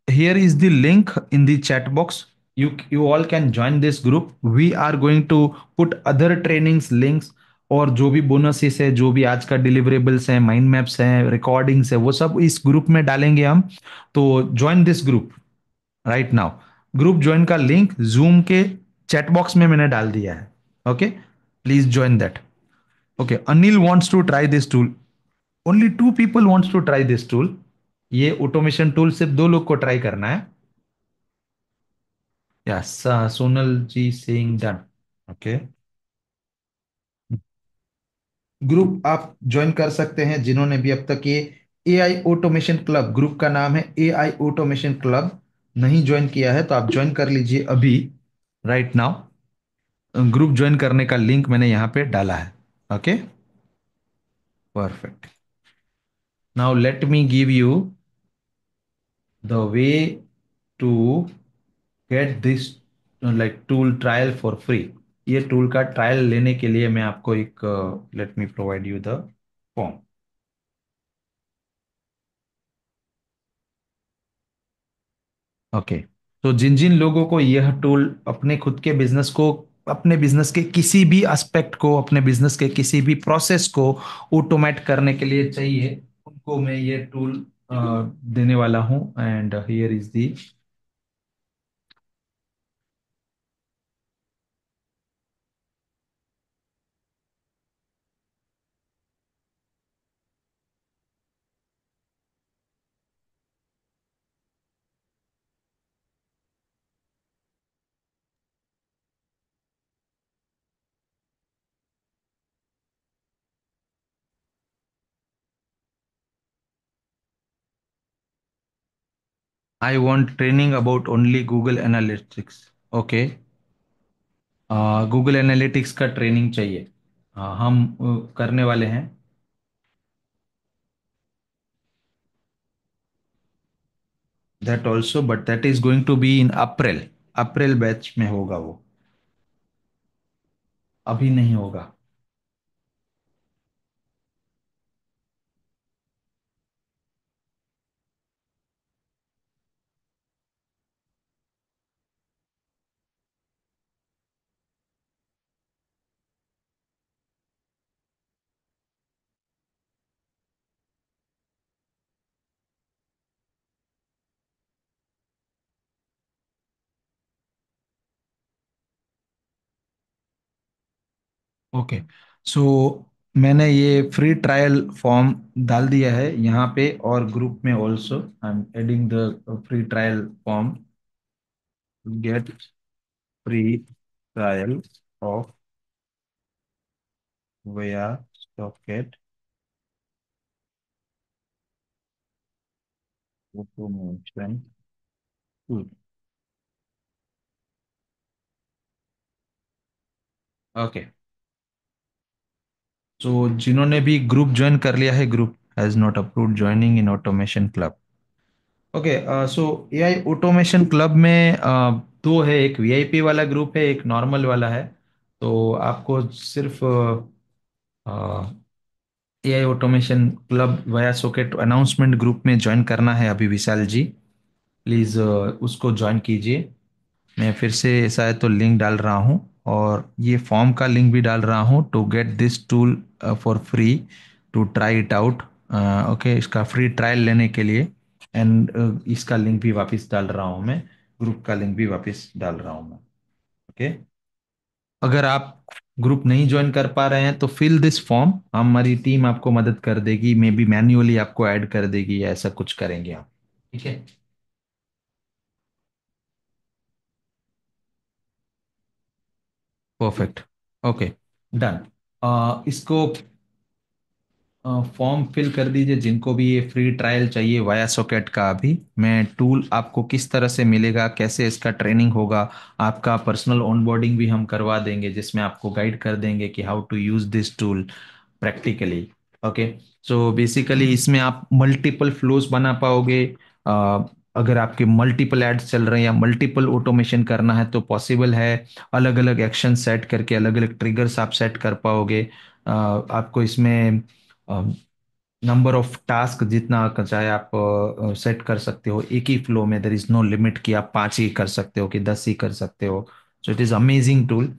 here is the link in the chat box. You all can join this group. We are going to put other trainings links, और जो भी bonuses है, जो भी आज का डिलीवरेबल्स हैं, माइंड मैप्स हैं, रिकॉर्डिंग्स है, वो सब इस ग्रुप में डालेंगे हम। तो join this group right now. Group join का लिंक जूम के चैट बॉक्स में मैंने डाल दिया है। Okay, please join that. Okay, Anil wants to try this tool. Only 2 people wants to try this tool. ये ऑटोमेशन टूल सिर्फ 2 लोग को ट्राई करना है। Yes, Sonal ji saying done. Okay, group आप ज्वाइन कर सकते हैं जिन्होंने भी अब तक ये एआई ऑटोमेशन क्लब, ग्रुप का नाम है एआई ऑटोमेशन क्लब, नहीं ज्वाइन किया है तो आप ज्वाइन कर लीजिए अभी, राइट नाउ। ग्रुप ज्वाइन करने का लिंक मैंने यहाँ पे डाला है। Okay, perfect. Now let me give you the way to get this like tool trial for free. ये टूल का ट्रायल लेने के लिए मैं आपको एक, let me provide you the form. Okay, तो जिन जिन लोगों को यह टूल अपने खुद के बिजनेस को, अपने बिजनेस के किसी भी एस्पेक्ट को, अपने बिजनेस के किसी भी प्रोसेस को ऑटोमेट करने के लिए चाहिए, उनको मैं ये टूल देने वाला हूं। And here is the. I want training about only Google Analytics. Okay, Google Analytics का ट्रेनिंग चाहिए। हम करने वाले हैं that also, but that is going to be in April. April batch में होगा वो, अभी नहीं होगा। ओके, सो मैंने ये फ्री ट्रायल फॉर्म डाल दिया है यहाँ पे, और ग्रुप में also I am adding the free trial form. Get free trial of via socket automation tool. Okay, तो जिन्होंने भी ग्रुप ज्वाइन कर लिया है, group has not approved joining in automation club. Okay, so AI automation club में दो है, एक वीआईपी वाला ग्रुप है, एक नॉर्मल वाला है। तो आपको सिर्फ AI automation club via socket announcement group में ज्वाइन करना है अभी, विशाल जी। प्लीज़ उसको ज्वाइन कीजिए। मैं फिर से शायद तो लिंक डाल रहा हूँ, और ये फॉर्म का लिंक भी डाल रहा हूँ, to get this tool for free, to try it out. Okay, इसका फ्री ट्रायल लेने के लिए। एंड इसका लिंक भी वापस डाल रहा हूँ मैं, ग्रुप का लिंक भी वापस डाल रहा हूँ मैं। ओके, अगर आप ग्रुप नहीं ज्वाइन कर पा रहे हैं तो फिल दिस फॉर्म, हमारी टीम आपको मदद कर देगी, मे बी मैन्युअली आपको ऐड कर देगी या ऐसा कुछ करेंगे आप। ठीक है। परफेक्ट। Okay, done. इसको फॉर्म फिल कर दीजिए, जिनको भी ये फ्री ट्रायल चाहिए वाया सॉकेट का। अभी मैं टूल आपको किस तरह से मिलेगा, कैसे इसका ट्रेनिंग होगा, आपका पर्सनल ऑनबोर्डिंग भी हम करवा देंगे, जिसमें आपको गाइड कर देंगे कि how to use this tool practically. Okay, so basically इसमें आप मल्टीपल फ्लोज बना पाओगे। अ, अगर आपके मल्टीपल एड्स चल रहे हैं या मल्टीपल ऑटोमेशन करना है तो पॉसिबल है। अलग अलग एक्शन सेट करके अलग अलग ट्रिगर्स आप सेट कर पाओगे। आपको इसमें नंबर ऑफ टास्क जितना चाहे आप सेट कर सकते हो एक ही फ्लो में। देर इज नो लिमिट कि आप 5 ही कर सकते हो कि 10 ही कर सकते हो। So it is amazing tool.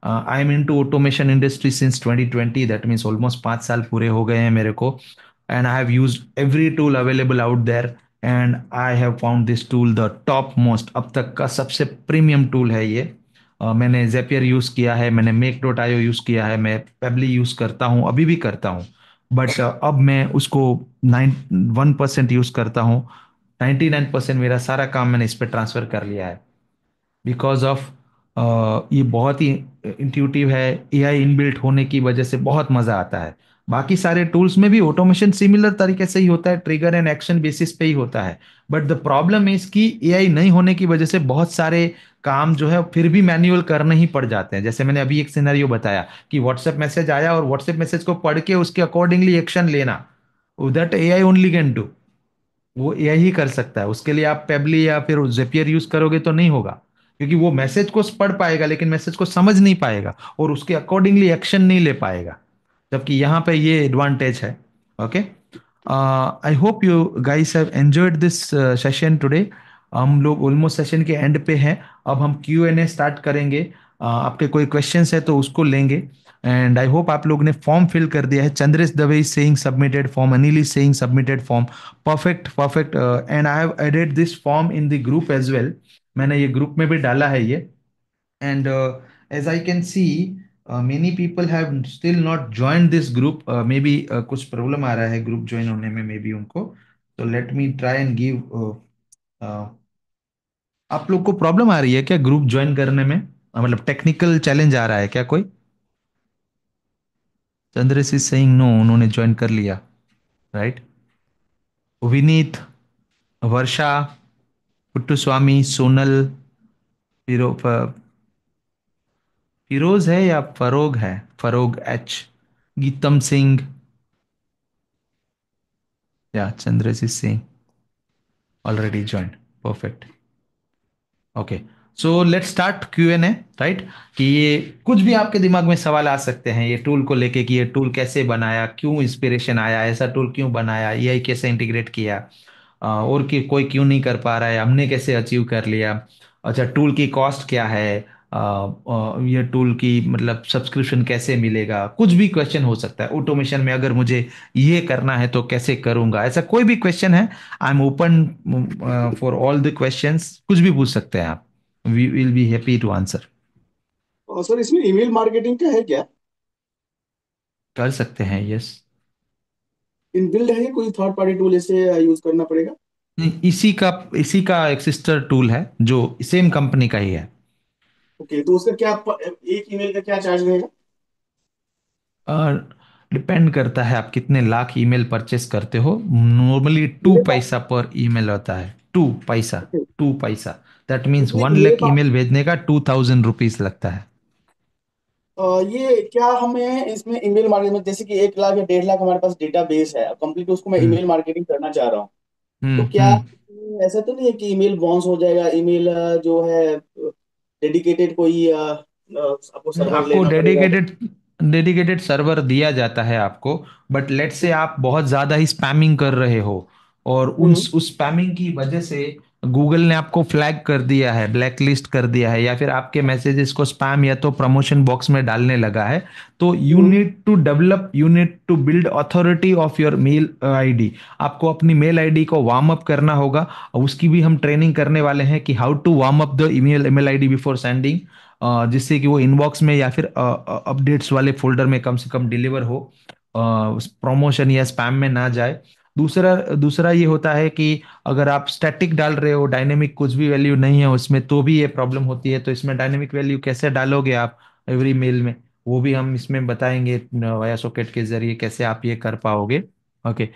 I am into automation industry since 2020, that means almost 5 साल पूरे हो गए हैं मेरे को। And I have use every tool available out there, and I have found this tool the top most, अब तक का सबसे प्रीमियम टूल है ये। मैंने जेपियर यूज किया है, मैंने मेक डॉट आईओ यूज किया है, मैं पेबली यूज करता हूँ, अभी भी करता हूँ। बट अब मैं उसको 1% यूज करता हूँ। 99% मेरा सारा काम मैंने इस पे ट्रांसफर कर लिया है, बिकॉज ऑफ ये बहुत ही इंट्यूटिव है। एआई इनबिल्ट होने की वजह से बहुत मजा आता है। बाकी सारे टूल्स में भी ऑटोमेशन सिमिलर तरीके से ही होता है, ट्रिगर एंड एक्शन बेसिस पे ही होता है। बट द प्रॉब्लम इज कि एआई नहीं होने की वजह से बहुत सारे काम जो है फिर भी मैन्युअल करने ही पड़ जाते हैं। जैसे मैंने अभी एक सिनेरियो बताया कि व्हाट्सएप मैसेज आया और व्हाट्सएप मैसेज को पढ़ के उसके अकॉर्डिंगली एक्शन लेना, that AI only can do. वो एआई ही कर सकता है। उसके लिए आप पेबली या फिर जेपियर यूज करोगे तो नहीं होगा, क्योंकि वो मैसेज को पढ़ पाएगा लेकिन मैसेज को समझ नहीं पाएगा और उसके अकॉर्डिंगली एक्शन नहीं ले पाएगा। जबकि यहाँ पे ये एडवांटेज है। Okay, I hope you guys have enjoyed this session today. हम लोग ऑलमोस्ट सेशन के एंड पे हैं। अब हम क्यू एन ए स्टार्ट करेंगे। आपके कोई क्वेश्चंस है तो उसको लेंगे। एंड आई होप आप लोग ने फॉर्म फिल कर दिया है। Chandresh Dave is saying submitted form, Anil is saying submitted form. Perfect, perfect. And I have added this form in the group as well. मैंने ये ग्रुप में भी डाला है ये। And as I can see, many people have still not joined this group. Maybe कुछ problem आ रहा है ग्रुप ज्वाइन होने में, मे बी उनको। तो let me try and give. आप लोग को प्रॉब्लम आ रही है क्या ग्रुप ज्वाइन करने में? मतलब टेक्निकल चैलेंज आ रहा है क्या कोई? चंद्रेश इज सेइंग नो, उन्होंने ज्वाइन कर लिया। राइट। विनीत, वर्षा, पुट्टुस्वामी, सोनल, फिरो फिरोज है या फरोग है? फरोग एच, गीतम सिंह, या Chandresh is saying already joined. Perfect. Okay, so let's start Q and A. Right, कि ये कुछ भी आपके दिमाग में सवाल आ सकते हैं ये टूल को लेके, कि ये टूल कैसे बनाया, क्यों इंस्पिरेशन आया, ऐसा टूल क्यों बनाया, एआई कैसे इंटीग्रेट किया, और कि कोई क्यों नहीं कर पा रहा है, हमने कैसे अचीव कर लिया। अच्छा, टूल की कॉस्ट क्या है, ये टूल की मतलब सब्सक्रिप्शन कैसे मिलेगा, कुछ भी क्वेश्चन हो सकता है। ऑटोमेशन में अगर मुझे ये करना है तो कैसे करूंगा, ऐसा कोई भी क्वेश्चन है। I am open for all the questions, कुछ भी पूछ सकते हैं आप। We will be happy to answer. और सर इसमें ईमेल मार्केटिंग का है क्या? कर सकते हैं, यस। इनबिल्ड है या कोई थर्ड पार्टी टूल इसे यूज करना पड़ेगा? नहीं, इसी का एक सिस्टर टूल है जो सेम कंपनी का ही है। ओके, तो उसका क्या एक ईमेल का क्या चार्ज रहेगा? डिपेंड करता है आप कितने लाख ईमेल परचेस करते हो। नॉर्मली टू मेरे पास पैसा पर ईमेल होता है, 2 पैसा। okay, 2 पैसा, दैट मीन्स क्योंकि 1 मेरे लाख पास ईमेल भेजने का 2000 रुपीज लगता है। ये क्या हमें इसमें ईमेल मार्केटिंग में, जैसे कि 1 लाख या 1.5 लाख हमारे पास डेटा बेस है, कंप्लीट उसको मैं हम्म ईमेल मार्केटिंग करना चाह रहा हूँ। तो हम्म क्या हम्म ऐसा तो नहीं है कि ईमेल बाउंस हो जाएगा? ईमेल जो है डेडिकेटेड कोई आपको सर्वर आपको लेना पड़ेगा? डेडिकेटेड सर्वर दिया जाता है आपको। बट लेट से आप बहुत ज्यादा ही स्पैमिंग कर रहे हो, और हम्म। उस स्पैमिंग की वजह से गूगल ने आपको फ्लैग कर दिया है, ब्लैक लिस्ट कर दिया है, या फिर आपके मैसेजेस को स्पैम या तो प्रमोशन बॉक्स में डालने लगा है, तो hmm. You need to build authority of your mail ID. आपको अपनी मेल आईडी को वार्म अप करना होगा, और उसकी भी हम ट्रेनिंग करने वाले हैं कि how to warm up the email ID before sending, जिससे कि वो इनबॉक्स में या फिर अपडेट्स वाले फोल्डर में कम से कम डिलीवर हो, प्रमोशन या स्पैम में ना जाए। दूसरा दूसरा ये होता है कि अगर आप स्टैटिक डाल रहे हो, डायनेमिक कुछ भी वैल्यू नहीं है उसमें, तो भी ये प्रॉब्लम होती है। तो इसमें डायनेमिक वैल्यू कैसे डालोगे आप एवरी मेल में, वो भी हम इसमें बताएंगे वाया सॉकेट के जरिए कैसे आप ये कर पाओगे। Okay.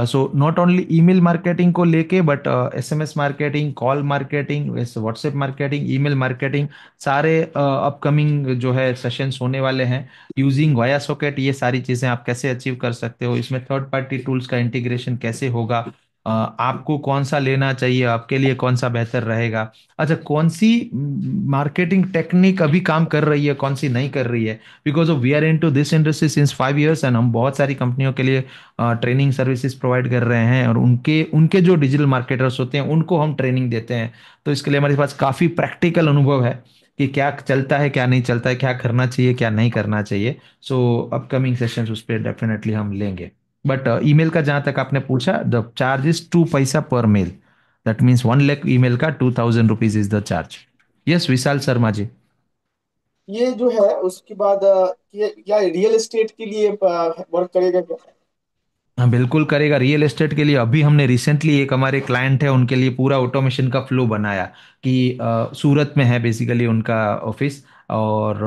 So not only email marketing को लेके, but SMS marketing, call marketing, WhatsApp marketing, email marketing, सारे अपकमिंग जो है सेशंस होने वाले हैं यूजिंग वाया सॉकेट। ये सारी चीजें आप कैसे अचीव कर सकते हो, इसमें थर्ड पार्टी टूल्स का इंटीग्रेशन कैसे होगा, आपको कौन सा लेना चाहिए, आपके लिए कौन सा बेहतर रहेगा। अच्छा, कौन सी मार्केटिंग टेक्निक अभी काम कर रही है, कौन सी नहीं कर रही है, because of we are into this industry since 5 years, and हम बहुत सारी कंपनियों के लिए ट्रेनिंग सर्विसेज प्रोवाइड कर रहे हैं, और उनके उनके जो डिजिटल मार्केटर्स होते हैं उनको हम ट्रेनिंग देते हैं। तो इसके लिए हमारे पास काफी प्रैक्टिकल अनुभव है कि क्या चलता है, क्या नहीं चलता है, क्या करना चाहिए, क्या नहीं करना चाहिए। सो अपकमिंग सेशंस उस पर डेफिनेटली हम लेंगे। बट ईमेल का जहां तक आपने पूछा, द चार्ज इज 2 पैसा पर mail. That means 1 lakh email का 2,000 rupees is the charge. Yes Vishal Sharma ji. ये जो है उसके बाद ये क्या रियल एस्टेट के लिए वर्क करेगा क्या? हाँ बिल्कुल करेगा, रियल एस्टेट के लिए अभी हमने रिसेंटली एक हमारे क्लाइंट है उनके लिए पूरा ऑटोमेशन का फ्लो बनाया कि सूरत में है बेसिकली उनका ऑफिस, और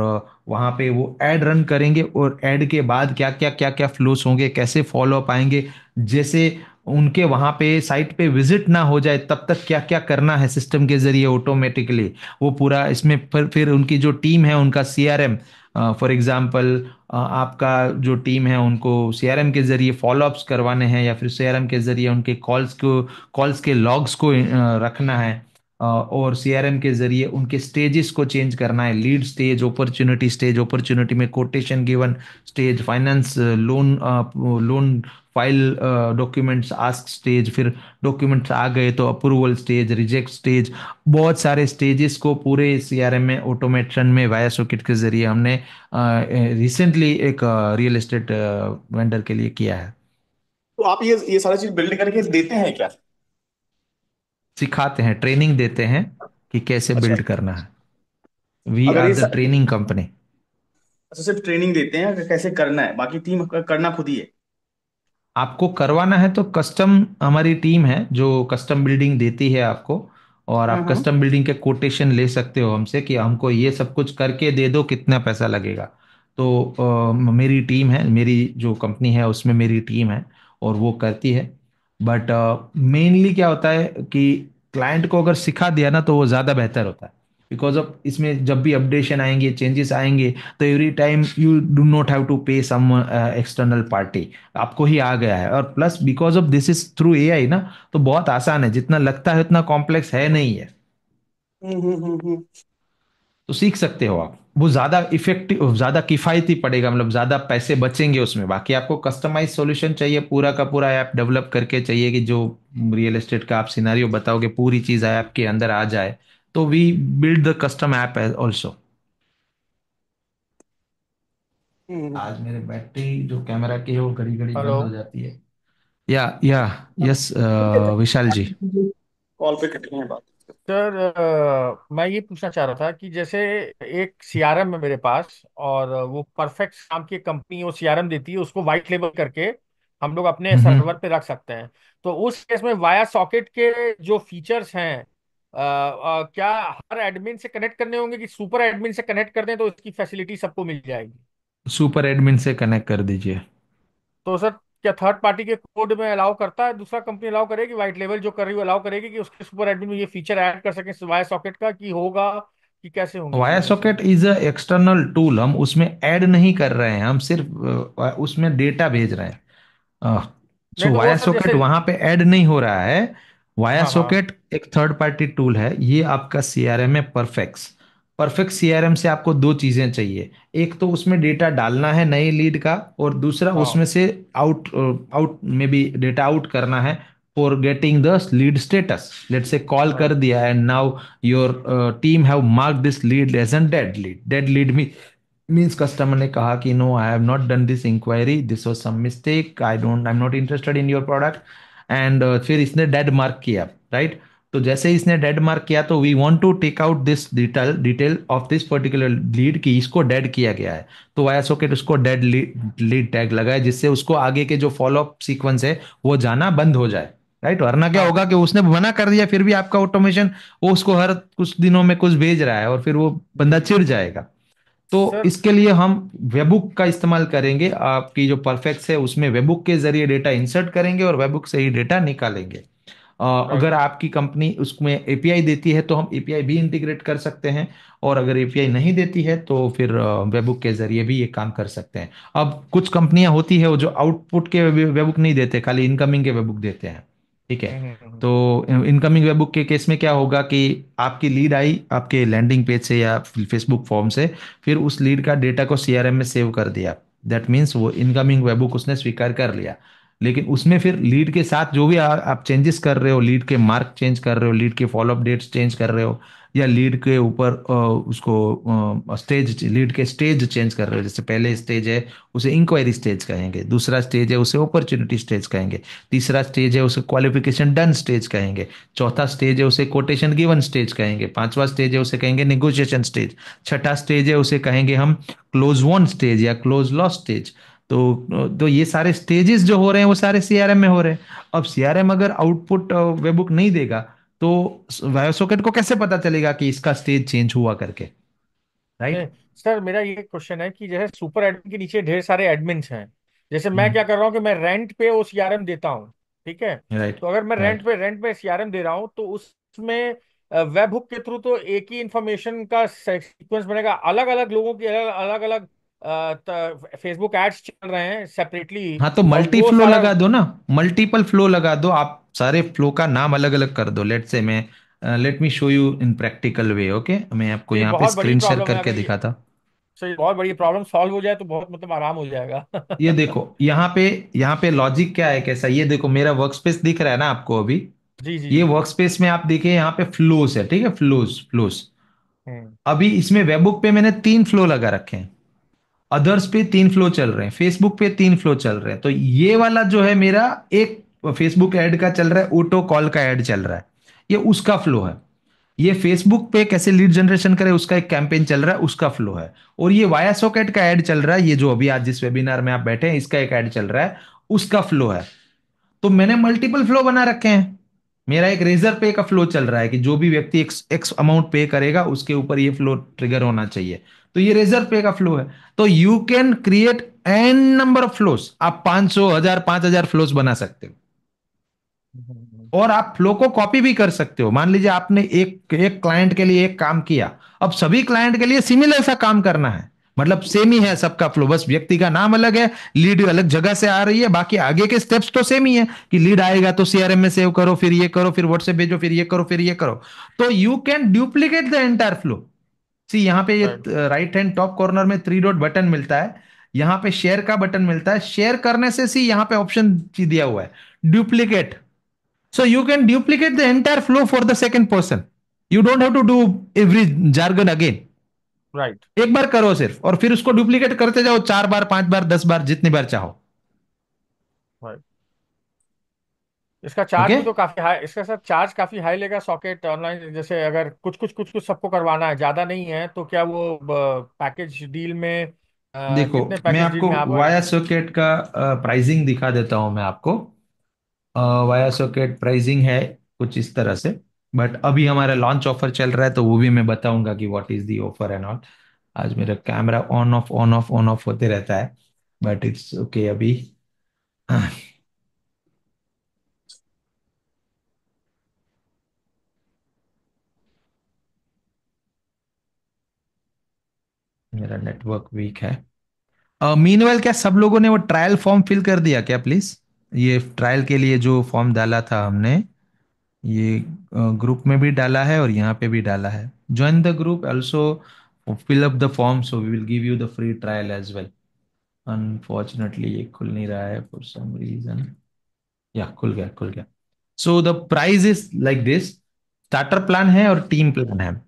वहाँ पे वो ऐड रन करेंगे, और ऐड के बाद क्या क्या फ्लोस होंगे, कैसे फॉलो अप आएंगे, जैसे उनके वहाँ पे साइट पे विजिट ना हो जाए तब तक क्या क्या करना है सिस्टम के जरिए ऑटोमेटिकली, वो पूरा इसमें फिर उनकी जो टीम है उनका सीआरएम, फॉर एग्जांपल आपका जो टीम है उनको सीआरएम के जरिए फॉलोअप्स करवाने हैं, या फिर सीआरएम के जरिए उनके कॉल्स के लॉग्स को रखना है, और सीआरएम के जरिए उनके स्टेजेस को चेंज करना है, लीड स्टेज, अपॉर्चुनिटी में quotation given stage, finance loan loan file documents ask stage, फिर डॉक्यूमेंट्स आ गए तो अप्रूवल स्टेज, रिजेक्ट स्टेज, बहुत सारे स्टेजेस को पूरे सीआरएम में ऑटोमेशन में वाया सॉकेट के जरिए हमने रिसेंटली एक रियल एस्टेट वेंडर के लिए किया है। तो आप ये सारा चीज बिल्ड करके देते हैं क्या? सिखाते हैं, ट्रेनिंग देते हैं कि कैसे अच्छा। बिल्ड करना है। वी अगर आर ये द ट्रेनिंग कंपनी। अच्छा, सिर्फ ट्रेनिंग देते हैं कि कैसे करना है, बाकी टीम करना खुद ही है? आपको करवाना है तो कस्टम, हमारी टीम है जो कस्टम बिल्डिंग देती है आपको, और आप हाँ। कस्टम बिल्डिंग के कोटेशन ले सकते हो हमसे कि हमको ये सब कुछ करके दे दो, कितना पैसा लगेगा। तो मेरी टीम है, मेरी जो कंपनी है उसमें मेरी टीम है, और वो करती है। बट मेनली क्या होता है कि क्लाइंट को अगर सिखा दिया ना तो वो ज़्यादा बेहतर होता है, बिकॉज ऑफ इसमें जब भी अपडेशन आएंगे, चेंजेस आएंगे, तो every time you do not have to pay some external party, आपको ही आ गया है। और plus because of this is through AI ना, तो बहुत आसान है, जितना लगता है उतना कॉम्प्लेक्स है नहीं है। हम्म। तो सीख सकते हो आप, वो ज्यादा इफेक्टिव, ज्यादा किफायती पड़ेगा, मतलब ज्यादा पैसे बचेंगे उसमें। बाकी आपको कस्टमाइज सॉल्यूशन चाहिए, पूरा का पूरा ऐप डेवलप करके चाहिए कि जो रियल एस्टेट का आप सिनारियो बताओगे पूरी चीज ऐप के अंदर आ जाए, तो we build the custom app also. Hmm. आज मेरे बैटरी जो कैमरा की है वो घड़ी घड़ी हेलो। बंद हो जाती है। या यस विशाल जी। कॉल पे कटनी है बात। सर मैं ये पूछना चाह रहा था कि जैसे एक सीआरएम है मेरे पास, और वो परफेक्ट नाम की कंपनी वो सीआरएम देती है, उसको वाइट लेबल करके हम लोग अपने हम्म सर्वर पे रख सकते हैं। तो उस केस में वाया सॉकेट के जो फीचर्स हैं, क्या हर एडमिन से कनेक्ट करने होंगे, कि सुपर एडमिन से कनेक्ट कर दें तो इसकी फैसिलिटी सबको मिल जाएगी? सुपर एडमिन से कनेक्ट कर दीजिए। तो सर क्या थर्ड पार्टी के कोड में अलाउ करता है, दूसरा कंपनी अलाउ करेगी, व्हाइट लेवल जो कर रही है अलाउ करेगी कि उसके सुपर एडमिन में ये फीचर ऐड कर सके वाया सॉकेट का, कि होगा कि कैसे होंगी वाया चीजें सॉकेट इसमें? इज अ एक्सटर्नल टूल, हम उसमें ऐड नहीं कर रहे हैं, हम सिर्फ उसमें डेटा भेज रहे हैं। नहीं सो तो वो वाया सर सॉकेट जैसे, वहां पे ऐड नहीं हो रहा है। वाया हाँ हाँ सॉकेट एक थर्ड पार्टी टूल है, ये आपका सीआरएम है परफेक्स। परफेक्ट सीआरएम से आपको दो चीजें चाहिए, एक तो उसमें डेटा डालना है नई लीड का, और दूसरा हाँ उसमें से आउट आउट में भी डेटा आउट करना है for getting the lead status. Late से कॉल कर हाँ दिया and now your team have mark this lead as an dead lead. Dead lead means customer ने कहा कि no I have not done this inquiry, this was some mistake, I am not interested in your product, and फिर इसने dead mark किया, right. तो जैसे इसने dead mark किया तो we want to take out this detail of this particular lead कि इसको डेड किया गया है। तो वाया सॉकेट उसको डेड लीड टैग लगाए, जिससे उसको आगे के जो फॉलोअप सीक्वेंस है वो जाना बंद हो जाए, राइट। वरना क्या हाँ होगा कि उसने मना कर दिया फिर भी आपका ऑटोमेशन वो उसको हर कुछ दिनों में कुछ भेज रहा है और फिर वो जी बंदा जी चिढ़ जाएगा। तो सर। इसके लिए हम वेबुक का इस्तेमाल करेंगे, आपकी जो परफेक्ट है उसमें वेबुक के जरिए डेटा इंसर्ट करेंगे और वेबुक से ही डेटा निकालेंगे। अगर राइट। आपकी कंपनी उसमें एपीआई देती है तो हम एपीआई भी इंटीग्रेट कर सकते हैं, और अगर एपीआई नहीं देती है तो फिर वेबुक के जरिए भी ये काम कर सकते हैं। अब कुछ कंपनियां होती है वो जो आउटपुट के वेबुक नहीं देते, खाली इनकमिंग के वेबुक देते हैं, ठीक है। तो हम्म। इनकमिंग वेबुक के केस में क्या होगा कि आपकी लीड आई आपके लैंडिंग पेज से या फेसबुक फॉर्म से, फिर उस लीड का डेटा को सीआरएम में सेव कर दिया, दैट मीन्स वो इनकमिंग वेबुक उसने स्वीकार कर लिया। लेकिन उसमें फिर लीड के साथ जो भी आप चेंजेस कर रहे हो, लीड के मार्क चेंज कर रहे हो, लीड के फॉलोअप डेट्स चेंज कर रहे हो, या लीड के ऊपर उसको स्टेज लीड के स्टेज चेंज कर रहे हो, जैसे पहले स्टेज है उसे इंक्वायरी स्टेज कहेंगे, दूसरा स्टेज है उसे अपॉर्चुनिटी स्टेज कहेंगे, तीसरा स्टेज है उसे क्वालिफिकेशन डन स्टेज कहेंगे, चौथा स्टेज है उसे कोटेशन गिवन स्टेज कहेंगे, पांचवा स्टेज है उसे कहेंगे नेगोशिएशन स्टेज, छठा स्टेज है उसे कहेंगे हम क्लोज वन स्टेज या क्लोज लॉस स्टेज। तो ये सारे स्टेजेस जो हो रहे हैं वो सारे सीआरएम में हो रहे हैं। अब सीआरएम अगर आउटपुट वेबुक नहीं देगा तो वायोसॉकेट को कैसे पता चलेगा कि इसका स्टेज चेंज हुआ करके, राइट। नहीं सर, मेरा ये क्वेश्चन है कि जैसे सुपर एडमिन के नीचे ढेर सारे एडमिन्स हैं। जैसे मैं क्या कर रहा हूँ कि मैं रेंट पे वो सीआरएम देता हूँ, ठीक है। राइट तो अगर मैं राइट। रेंट पे सीआरएम दे रहा हूँ तो उसमें वेब हुक के थ्रू तो एक ही इंफॉर्मेशन का सीक्वेंस बनेगा। अलग अलग लोगों की अलग अलग फेसबुक एड्स चल रहे हैं सेपरेटली, हाँ तो और मल्टी वो फ्लो सारा। लगा दो ना, मल्टीपल फ्लो लगा दो, आप सारे फ्लो का नाम अलग अलग कर दो। लेट से मैं let me show you in practical way, okay, मैं आपको तो ये यहाँ पे बहुत बड़ी स्क्रीन शेयर प्रॉब्लम है करके अगर ये, दिखाता। सो ये बहुत बड़ी प्रॉब्लम सॉल्व हो जाए तो बहुत मतलब आराम हो जाएगा। ये देखो यहाँ पे लॉजिक क्या है कैसा, ये देखो मेरा वर्क स्पेस दिख रहा है ना आपको अभी। जी जी ये जी। वर्क स्पेस में आप देखिए यहाँ पे फ्लोस है, ठीक है, फ्लोस फ्लोस। हम्म अभी इसमें वेबबुक पे मैंने तीन फ्लो लगा रखे हैं, अदर्स पे तीन फ्लो चल रहे हैं, फेसबुक पे तीन फ्लो चल रहे हैं। तो ये वाला जो है मेरा एक फेसबुक ऐड का चल रहा है, ऑटो कॉल का ऐड चल रहा है, ये उसका फ्लो है। ये फेसबुक पे कैसे लीड जनरेशन करे उसका एक कैंपेन चल रहा है, उसका फ्लो है। और ये वाया सॉकेट का ऐड चल रहा है, ये जो अभी आज जिस वेबिनार में आप बैठे हैं इसका एक ऐड चल रहा है, उसका फ्लो है। तो मैंने मल्टीपल फ्लो बना रखे हैं। मेरा एक रेजर पे का फ्लो चल रहा है कि जो भी व्यक्ति एक्स एक्स अमाउंट पे करेगा उसके ऊपर ये फ्लो ट्रिगर होना चाहिए। तो ये रेजर पे का फ्लो है। तो you can create an number of flows, आप 500 1000 5000 फ्लोस बना सकते हो। हम्म। और आप फ्लो को कॉपी भी कर सकते हो। मान लीजिए आपने एक एक क्लाइंट के लिए एक काम किया, अब सभी क्लाइंट के लिए सिमिलर सा काम करना है, मतलब सेम ही है सबका फ्लो, बस व्यक्ति का नाम अलग है, लीड अलग जगह से आ रही है, बाकी आगे के स्टेप्स तो सेम ही है कि लीड आएगा तो सीआरएम में सेव करो, फिर ये करो, फिर व्हाट्सएप भेजो, फिर ये करो, फिर ये करो। तो you can duplicate the entire flow. See यहाँ पे ये right. Right hand top corner में थ्री डॉट बटन मिलता है, यहाँ पे शेयर का बटन मिलता है, शेयर करने से सी यहाँ पे ऑप्शन दिया हुआ है duplicate. So you can duplicate the entire flow for the second person. You don't have to do every jargon again. Right. एक बार करो सिर्फ और फिर उसको डुप्लीकेट करते जाओ, 4 बार 5 बार 10 बार जितनी बार चाहो। राइट। इसका चार्ज ओके। भी तो काफी हाई, इसका सर चार्ज काफी हाई लेगा सॉकेट ऑनलाइन। जैसे अगर कुछ सबको करवाना है, ज्यादा नहीं है, तो क्या वो पैकेज डील में देखो कितने मैं पैकेज डील आपको में आप? वाया सॉकेट का प्राइसिंग दिखा देता हूं मैं आपको। वाया सॉकेट प्राइसिंग है कुछ इस तरह से, बट अभी हमारा लॉन्च ऑफर चल रहा है तो वो भी मैं बताऊंगा कि what is the offer and all. आज मेरा कैमरा ऑन ऑफ होते रहता है, बट इट्स ओके अभी। मेरा नेटवर्क वीक है। मीनवेल क्या सब लोगों ने वो ट्रायल फॉर्म फिल कर दिया क्या प्लीज? ये ट्रायल के लिए जो फॉर्म डाला था हमने, ये ग्रुप में भी डाला है और यहाँ पे भी डाला है। Join the group also, fill up the form, so we will give you the free trial as well. Unfortunately ये खुल नहीं रहा है फॉर सम रीजन। या खुल गया, खुल गया। So the price is like this. Starter plan है और टीम प्लान है।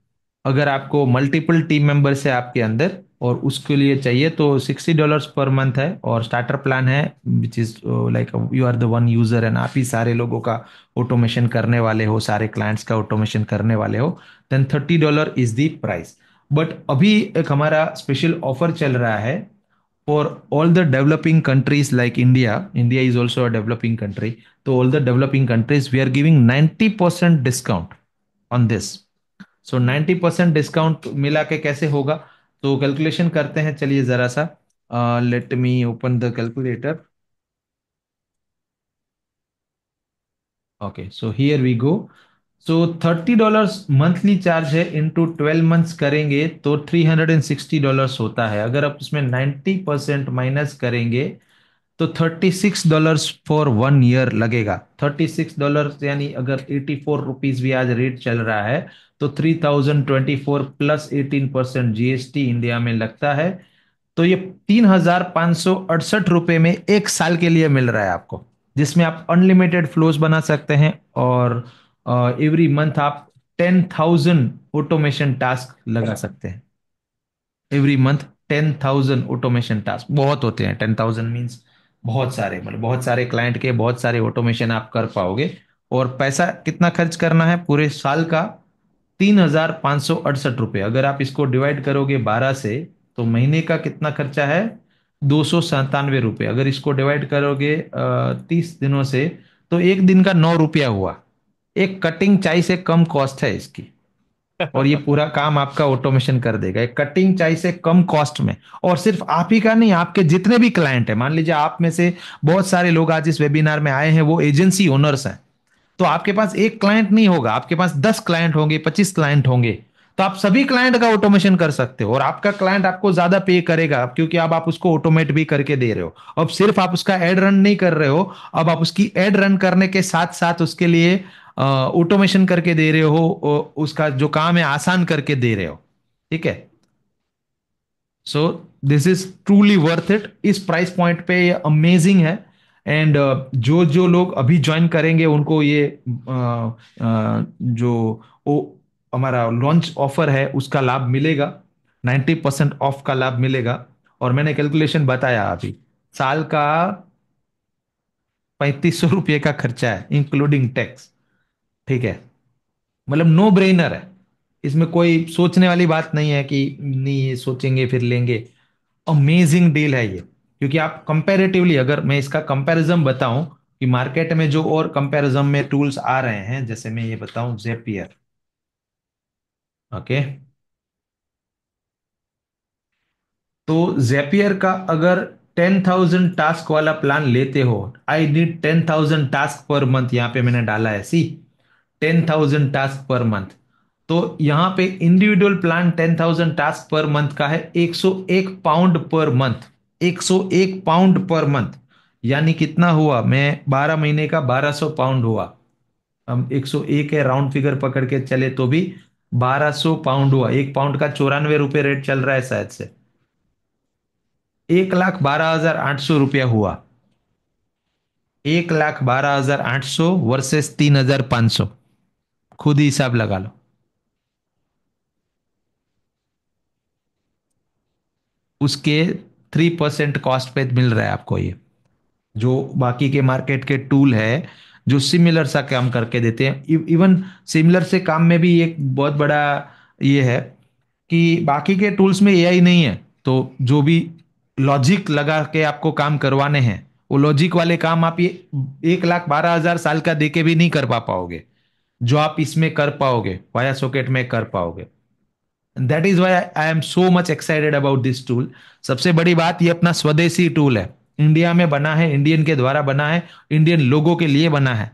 अगर आपको मल्टीपल टीम मेंबर्स है आपके अंदर और उसके लिए चाहिए तो $60 पर मंथ है, और स्टार्टर प्लान है which is like you are the one user and आप ही सारे लोगों का ऑटोमेशन करने वाले हो, सारे क्लाइंट्स का ऑटोमेशन करने वाले हो, then $30 is the price. But अभी एक हमारा स्पेशल ऑफर चल रहा है for all the developing countries like India. India is also a developing country. So all the developing countries, we are giving 90% discount on this. So 90% discount मिला के कैसे होगा? तो कैलकुलेशन करते हैं, चलिए जरा सा। Let me open the calculator. Okay, so here we go. So $30 monthly charge है, इंटू 12 मंथ्स करेंगे तो $360 होता है। अगर आप उसमें 90% माइनस करेंगे तो $36 फॉर 1 ईयर लगेगा। $36 यानी अगर ₹84 भी आज रेट चल रहा है तो 3024 प्लस 18% जीएसटी इंडिया में लगता है। तो ये ₹3,568 में 1 साल के लिए मिल रहा है आपको, जिसमें आप अनलिमिटेड फ्लोज बना सकते हैं और एवरी मंथ आप 10,000 ऑटोमेशन टास्क लगा सकते हैं। एवरी मंथ 10,000 ऑटोमेशन टास्क बहुत होते हैं। 10,000 मीन्स बहुत सारे, मतलब बहुत सारे क्लाइंट के बहुत सारे ऑटोमेशन आप कर पाओगे। और पैसा कितना खर्च करना है पूरे साल का? ₹3,568। अगर आप इसको डिवाइड करोगे 12 से तो महीने का कितना खर्चा है? ₹297। अगर इसको डिवाइड करोगे 30 दिनों से तो एक दिन का ₹9 हुआ। एक कटिंग चाय से कम कॉस्ट है इसकी, और ये पूरा काम आपका ऑटोमेशन कर देगा एक कटिंग चाय से कम कॉस्ट में। और सिर्फ आप ही का नहीं, आपके जितने भी क्लाइंट है, मान लीजिए आप में से बहुत सारे लोग आज इस वेबिनार में आए हैं वो एजेंसी ओनर्स हैं, तो आपके पास एक क्लाइंट नहीं होगा, आपके पास 10 क्लाइंट होंगे, 25 क्लाइंट होंगे। तो आप सभी क्लाइंट का ऑटोमेशन कर सकते हो और आपका क्लाइंट आपको ज्यादा पे करेगा, क्योंकि अब आप उसको ऑटोमेट भी करके दे रहे हो। अब सिर्फ आप उसका एड रन नहीं कर रहे हो, अब आप उसकी एड रन करने के साथ साथ उसके लिए ऑटोमेशन करके दे रहे हो, उसका जो काम है आसान करके दे रहे हो। ठीक है। So this is truly worth it. इस प्राइस पॉइंट पे ये अमेजिंग है। एंड जो जो लोग अभी ज्वाइन करेंगे उनको ये जो ओ, हमारा लॉन्च ऑफर है उसका लाभ मिलेगा। 90% ऑफ का लाभ मिलेगा। और मैंने कैलकुलेशन बताया अभी, साल का ₹3,500 का खर्चा है इंक्लूडिंग टैक्स। ठीक है, मतलब नो ब्रेनर है। इसमें कोई सोचने वाली बात नहीं है कि नहीं ये सोचेंगे फिर लेंगे। अमेजिंग डील है ये, क्योंकि आप कंपैरेटिवली, अगर मैं इसका कंपैरिजन बताऊं कि मार्केट में जो और कंपैरिजन में टूल्स आ रहे हैं, जैसे मैं ये बताऊं जेपियर। ओके, तो जेपियर का अगर 10,000 टास्क वाला प्लान लेते हो, I need 10,000 task per month, यहां पे मैंने डाला है सी 10,000 टास्क पर मंथ। तो यहां पे individual plan 10,000 task per month का है £101 पर मंथ। £101 पर मंथ यानी कितना हुआ? मैं 12 महीने का £1,200 हुआ। हम 101 है, राउंड फिगर पकड़ के चले तो भी £1,200 हुआ। £1 का ₹94 रेट चल रहा है शायद से। 1,12,800 हुआ। 1,12,800 वर्सेस 3,500। खुद ही हिसाब लगा लो। उसके 3% कॉस्ट पे मिल रहा है आपको ये। जो बाकी के मार्केट के टूल है जो सिमिलर सा काम करके देते हैं, इवन सिमिलर से काम में भी एक बहुत बड़ा ये है कि बाकी के टूल्स में एआई नहीं है, तो जो भी लॉजिक लगा के आपको काम करवाने हैं वो लॉजिक वाले काम आप ये 1,12,000 साल का देके भी नहीं कर पाओगे, जो आप इसमें कर पाओगे, वाया सॉकेट में कर पाओगे। That is why I am so much excited about this tool. सबसे बड़ी बात, ये अपना स्वदेशी टूल है, इंडिया में बना है, इंडियन के द्वारा बना है, इंडियन लोगों के लिए बना है।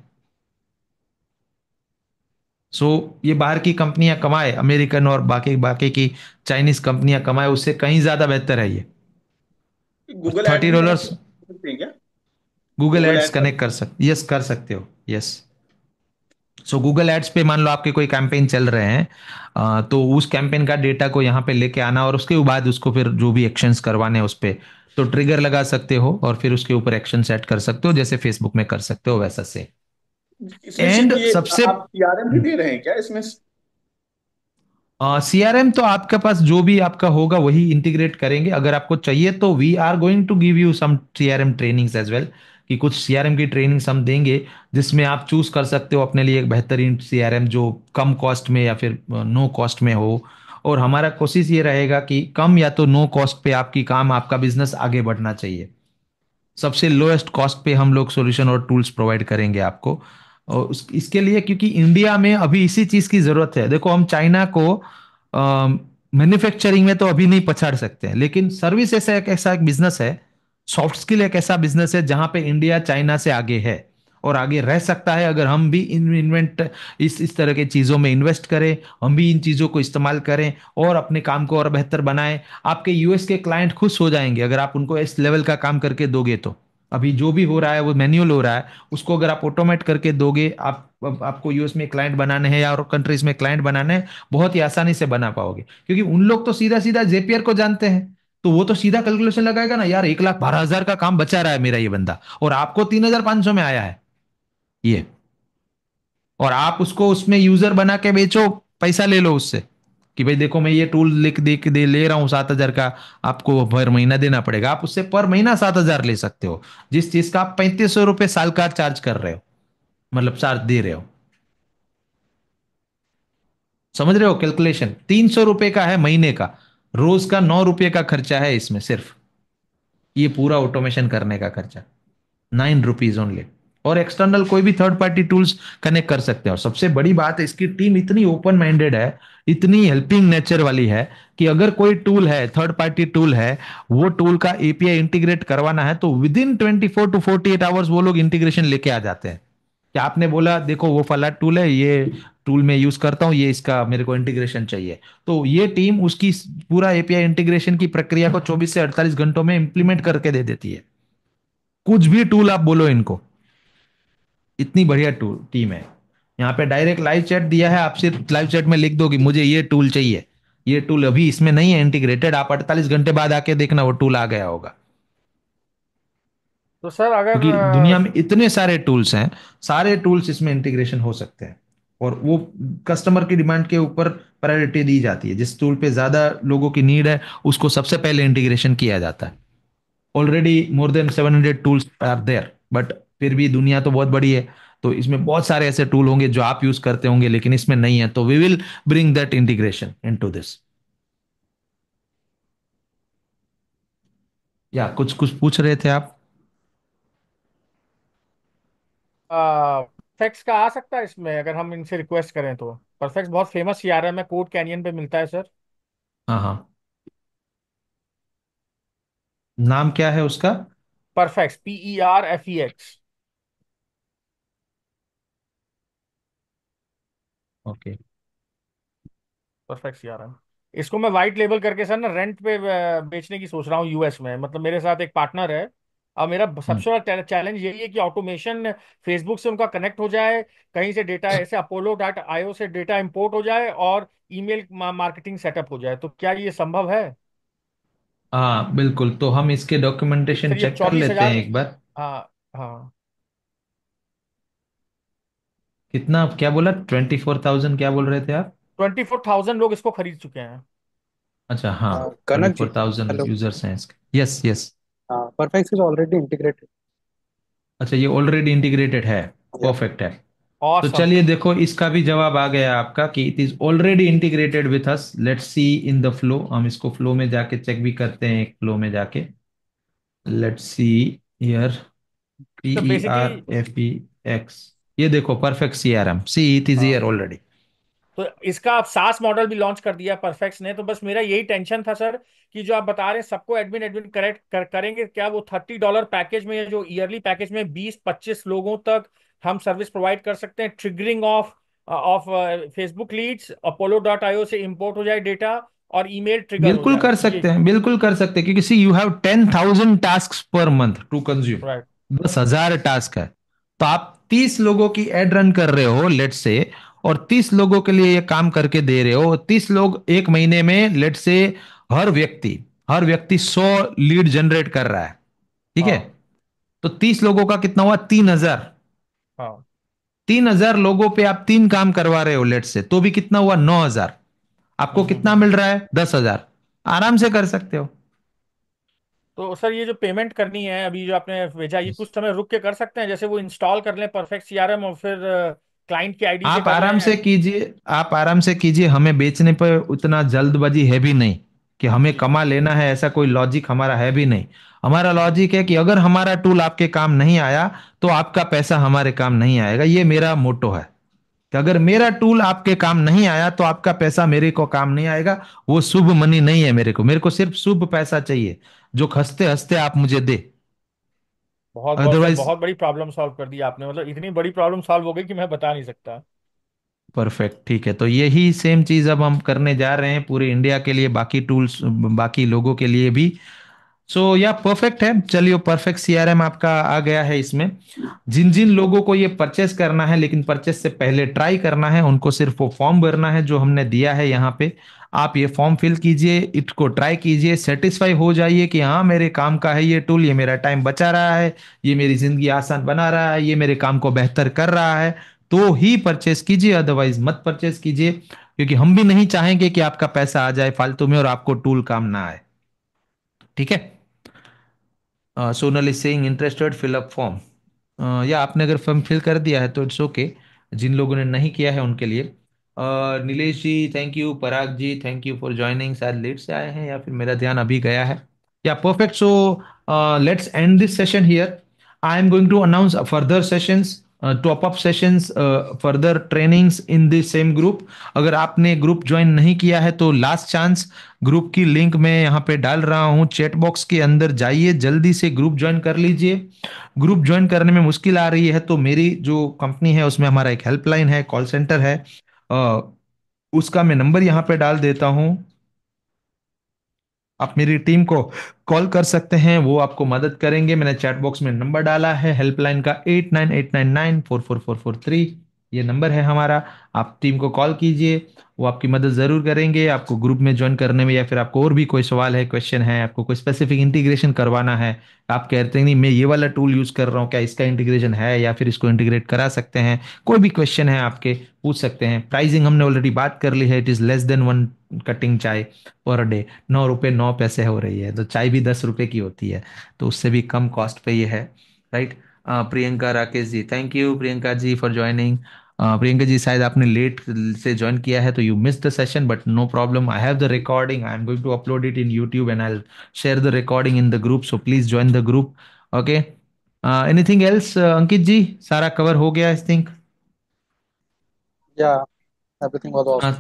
सो ये बाहर की कंपनियां कमाए, अमेरिकन और बाकी बाकी की चाइनीज कंपनियां कमाए, उससे कहीं ज्यादा बेहतर है ये। और गूगल एड्स भी कनेक्ट $30 कर सकते हैं क्या? Google Google ads ads connect कर सकते, यस कर सकते हो, यस। सो गूगल एड्स पे मान लो आपके कोई कैंपेन चल रहे हैं, तो उस कैंपेन का डेटा को यहाँ पे लेके आना, और उसके बाद उसको फिर जो भी एक्शंस करवाने हैं उस पे तो ट्रिगर लगा सकते हो, और फिर उसके ऊपर एक्शन सेट कर सकते हो, जैसे फेसबुक में कर सकते हो वैसा से। इसमें सिर्फ एंड ये सबसे आप सीआरएम भी दे रहे हैं क्या इसमें? सीआरएम तो आपके पास जो भी आपका होगा वही इंटीग्रेट करेंगे। अगर आपको चाहिए तो we are going to give you some CRM trainings as well, कि कुछ सीआरएम की ट्रेनिंग्स हम देंगे, जिसमें आप चूज कर सकते हो अपने लिए एक बेहतरीन सीआरएम जो कम कॉस्ट में या फिर नो कॉस्ट में हो। और हमारा कोशिश ये रहेगा कि कम या तो नो कॉस्ट पे आपकी काम, आपका बिजनेस आगे बढ़ना चाहिए। सबसे लोएस्ट कॉस्ट पे हम लोग सॉल्यूशन और टूल्स प्रोवाइड करेंगे आपको। और इसके लिए, क्योंकि इंडिया में अभी इसी चीज की जरूरत है। देखो हम चाइना को मैन्युफैक्चरिंग में तो अभी नहीं पछाड़ सकते हैं, लेकिन सर्विस ऐसा एक बिजनेस है, सॉफ्ट स्किल एक ऐसा बिजनेस है जहां पे इंडिया चाइना से आगे है और आगे रह सकता है, अगर हम भी इन्वेंट इस तरह के चीजों में इन्वेस्ट करें, हम भी इन चीजों को इस्तेमाल करें और अपने काम को और बेहतर बनाएं। आपके यूएस के क्लाइंट खुश हो जाएंगे अगर आप उनको इस लेवल का काम करके दोगे तो। अभी जो भी हो रहा है वो मैन्युअल हो रहा है, उसको अगर आप ऑटोमेट करके दोगे, आपको यूएस में क्लाइंट बनाने हैं या और कंट्रीज में क्लाइंट बनाने हैं, बहुत ही आसानी से बना पाओगे, क्योंकि उन लोग तो सीधा सीधा जेपियर को जानते हैं। तो वो तो सीधा कैलकुलेशन लगाएगा ना, यार 1,12,000 का काम बचा रहा है मेरा ये बंदा, और आपको 3,500 में आया है ये, और आप उसको उसमें यूजर बना के बेचो, पैसा ले लो उससे, कि भाई देखो मैं ये टूल लिख दे के दे ले रहा हूँ 7,000 का, आपको हर महीना देना पड़ेगा। आप उससे पर महीना 7,000 ले सकते हो, जिस चीज का आप 3,500 रुपये साल का चार्ज कर रहे हो, मतलब चार्ज दे रहे हो। समझ रहे हो कैलकुलेशन? 300 रुपये का है महीने का, रोज का 9 रुपये का खर्चा है इसमें सिर्फ, ये पूरा ऑटोमेशन करने का खर्चा 9 रुपीज ओनली। और एक्सटर्नल कोई भी थर्ड पार्टी टूल्स कनेक्ट कर सकते हैं। और सबसे बड़ी बात है, इसकी टीम इतनी ओपन माइंडेड है, इतनी हेल्पिंग नेचर वाली है, कि अगर कोई टूल है, थर्ड पार्टी टूल है, वो टूल का एपीआई इंटीग्रेट करवाना है तो विद इन 24 to 48 आवर्स वो लोग इंटीग्रेशन लेके आ जाते हैं। कि आपने बोला देखो वो फला टूल है, ये टूल मैं यूज करता हूँ, ये इसका मेरे को इंटीग्रेशन चाहिए, तो ये टीम उसकी पूरा एपीआई इंटीग्रेशन की प्रक्रिया को 24 से 48 घंटों में इंप्लीमेंट करके दे देती है। कुछ भी टूल आप बोलो इनको, इतनी बढ़िया टूल टीम है। यहाँ पे डायरेक्ट लाइव चैट दिया है, आप सिर्फ लाइव चैट में लिख दो कि मुझे ये टूल चाहिए, ये टूल अभी इसमें नहीं है इंटीग्रेटेड, आप 48 घंटे बाद आके देखना वो टूल आ गया होगा। तो सर अगर क्योंकि दुनिया में इतने सारे टूल्स हैं, सारे टूल्स इसमें इंटीग्रेशन हो सकते हैं, और वो कस्टमर की डिमांड के ऊपर प्रायोरिटी दी जाती है, जिस टूल पे ज्यादा लोगों की नीड है उसको सबसे पहले इंटीग्रेशन किया जाता है। Already more than 700 tools are there, but फिर भी दुनिया तो बहुत बड़ी है, तो इसमें बहुत सारे ऐसे टूल होंगे जो आप यूज करते होंगे लेकिन इसमें नहीं है, तो we will bring that integration into this. या कुछ कुछ पूछ रहे थे आप? परफेक्स का आ सकता है इसमें अगर हम इनसे रिक्वेस्ट करें तो? परफेक्स बहुत फेमस सीआरएम है, कोड कैनियन पे मिलता है सर। हाँ हाँ, नाम क्या है उसका? परफेक्स, PERFEX। ओके। Perfect CRM. इसको मैं वाइट लेबल करके सर ना रेंट पे बेचने की सोच रहा हूँ यूएस में। मतलब मेरे साथ एक पार्टनर है, अब मेरा सबसे बड़ा चैलेंज यही है कि ऑटोमेशन फेसबुक से उनका कनेक्ट हो जाए, कहीं से डेटा ऐसे Apollo.io से डेटा इंपोर्ट हो जाए और ईमेल मार्केटिंग सेटअप हो जाए। तो क्या ये संभव है? हाँ बिल्कुल, तो हम इसके डॉक्यूमेंटेशन सर ये चेक कर चौबीस लेते हैं हजार एक बार। हाँ हाँ। कितना क्या बोला, 24,000 क्या बोल रहे थे आप? 24,000 लोग इसको खरीद चुके हैं। अच्छा हाँ, ट्वेंटी कनक जी, फोर थाउजेंड हेलो। यूजर्स हैं इसके, यस यस। हाँ, परफेक्ट इज ऑलरेडी इंटीग्रेटेड। अच्छा ये ऑलरेडी इंटीग्रेटेड है, या परफेक्ट है। तो ऑसम। चलिए देखो, इसका भी जवाब आ गया आपका कि it is already integrated with us. Let's see in the flow, हम इसको फ्लो में जाके चेक भी करते हैं, एक फ्लो में जाके। लेट्स सी हियर, पी तो E basically R F E X, ये देखो perfect CRM, see it is here already. तो इसका अब सास मॉडल भी लॉन्च कर दिया परफेक्स ने। तो बस मेरा यही टेंशन था सर कि जो आप बता रहे हैं सबको एडमिन एडमिन करेक्ट करेंगे, क्या वो $30 पैकेज में या जो ईयरली पैकेज में 20-25 लोगों तक हम सर्विस प्रोवाइड कर सकते हैं, triggering of of Facebook leads अपोलो.io से इंपोर्ट हो जाए डेटा, और ईमेल ट्रिगर हो बिल्कुल जाए कर ये। सकते हैं, बिल्कुल कर सकते हैं, क्योंकि see you have 10,000 task per month to consume. Right. 10,000 task है, तो आप 30 लोगों की एड रन कर रहे हो लेट से, और 30 लोगों के लिए ये काम करके दे रहे हो। 30 लोग एक महीने में लेट से, हर व्यक्ति हर व्यक्ति 100 लीड जनरेट कर रहा है, ठीक है। हाँ। तो 30 लोगों का कितना हुआ? 3,000। हाँ। 3,000 लोगों पे आप 3 काम करवा रहे हो लेट से, तो भी कितना हुआ? 9,000। आपको कितना हम्म। मिल रहा है? 10,000। आराम से कर सकते हो। तो सर ये जो पेमेंट करनी है अभी जो आपने भेजा, ये कुछ समय रुक के कर सकते हैं, जैसे वो इंस्टॉल कर लें परफेक्ट सीआरएम और फिर क्लाइंट की आईडी से आप कर आराम लें? से कीजिए, आप आराम से कीजिए। हमें बेचने पर उतना जल्दबाजी है भी नहीं कि हमें जी। कमा लेना है, ऐसा कोई लॉजिक हमारा है भी नहीं। हमारा लॉजिक है कि अगर हमारा टूल आपके काम नहीं आया, तो आपका पैसा हमारे काम नहीं आएगा। ये मेरा मोटो है कि अगर मेरा टूल आपके काम नहीं आया, तो आपका पैसा मेरे को काम नहीं आएगा। वो शुभ मनी नहीं है मेरे को सिर्फ शुभ पैसा चाहिए, जो हंसते हंसते आप मुझे दे। बहुत बहुत सर, अदरवाइज बहुत बड़ी प्रॉब्लम सॉल्व कर दी आपने, मतलब इतनी बड़ी प्रॉब्लम सॉल्व हो गई कि मैं बता नहीं सकता। परफेक्ट, ठीक है। तो यही सेम चीज अब हम करने जा रहे हैं पूरे इंडिया के लिए, बाकी टूल्स, बाकी लोगों के लिए भी। सो या परफेक्ट है। चलिए, परफेक्ट सीआरएम आपका आ गया है इसमें। जिन जिन लोगों को ये परचेस करना है, लेकिन परचेस से पहले ट्राई करना है, उनको सिर्फ वो फॉर्म भरना है जो हमने दिया है यहाँ पे। आप ये फॉर्म फिल कीजिए, इसको ट्राई कीजिए, सेटिस्फाई हो जाइए कि हाँ मेरे काम का है ये टूल, ये मेरा टाइम बचा रहा है, ये मेरी जिंदगी आसान बना रहा है, ये मेरे काम को बेहतर कर रहा है, तो ही परचेस कीजिए। अदरवाइज मत परचेस कीजिए, क्योंकि हम भी नहीं चाहेंगे कि आपका पैसा आ जाए फालतू में और आपको टूल काम ना आए। ठीक है। Sonal is saying interested, fill up form. या आपने अगर फॉर्म फिल कर दिया है तो इट्स ओके। जिन लोगों ने नहीं किया है उनके लिए, Nilesh ji thank you, Parag ji thank you for joining. शायद लेट से आए हैं या फिर मेरा ध्यान अभी गया है। या perfect. So let's end this session here. I am going to announce further sessions, top up sessions, further trainings in this same group. अगर आपने ग्रुप ज्वाइन नहीं किया है तो लास्ट चांस, ग्रुप की लिंक मैं यहाँ पे डाल रहा हूँ चैट बॉक्स के अंदर, जाइए जल्दी से ग्रुप ज्वाइन कर लीजिए। ग्रुप ज्वाइन करने में मुश्किल आ रही है तो मेरी जो कंपनी है उसमें हमारा एक हेल्पलाइन है, कॉल सेंटर है, अ, उसका मैं नंबर यहाँ पे डाल देता हूँ। आप मेरी टीम को कॉल कर सकते हैं, वो आपको मदद करेंगे। मैंने चैट बॉक्स में नंबर डाला है हेल्पलाइन का, 8989944443। ये नंबर है हमारा। आप टीम को कॉल कीजिए, वो आपकी मदद जरूर करेंगे आपको ग्रुप में ज्वाइन करने में। या फिर आपको और भी कोई सवाल है, क्वेश्चन है, आपको कोई स्पेसिफिक इंटीग्रेशन करवाना है, आप कहते हैं नहीं मैं ये वाला टूल यूज कर रहा हूँ, क्या इसका इंटीग्रेशन है या फिर इसको इंटीग्रेट करा सकते हैं, कोई भी क्वेश्चन है आपके, पूछ सकते हैं। प्राइसिंग हमने ऑलरेडी बात कर ली है, it is less than one cutting चाय पर डे। 9 रुपये 9 पैसे हो रही है, तो चाय भी 10 रुपए की होती है, तो उससे भी कम कॉस्ट पे ये है। Right. Priyanka Rakesh ji thank you, Priyanka ji for joining. Priyanka ji शायद आपने लेट से ज्वाइन किया है तो you miss the session, but no problem, I have the recording, I am going to upload it in YouTube and I share the recording in the group, so please join the group. Okay. Anything else Ankit ji? सारा cover हो गया I think. Yeah, everything was awesome.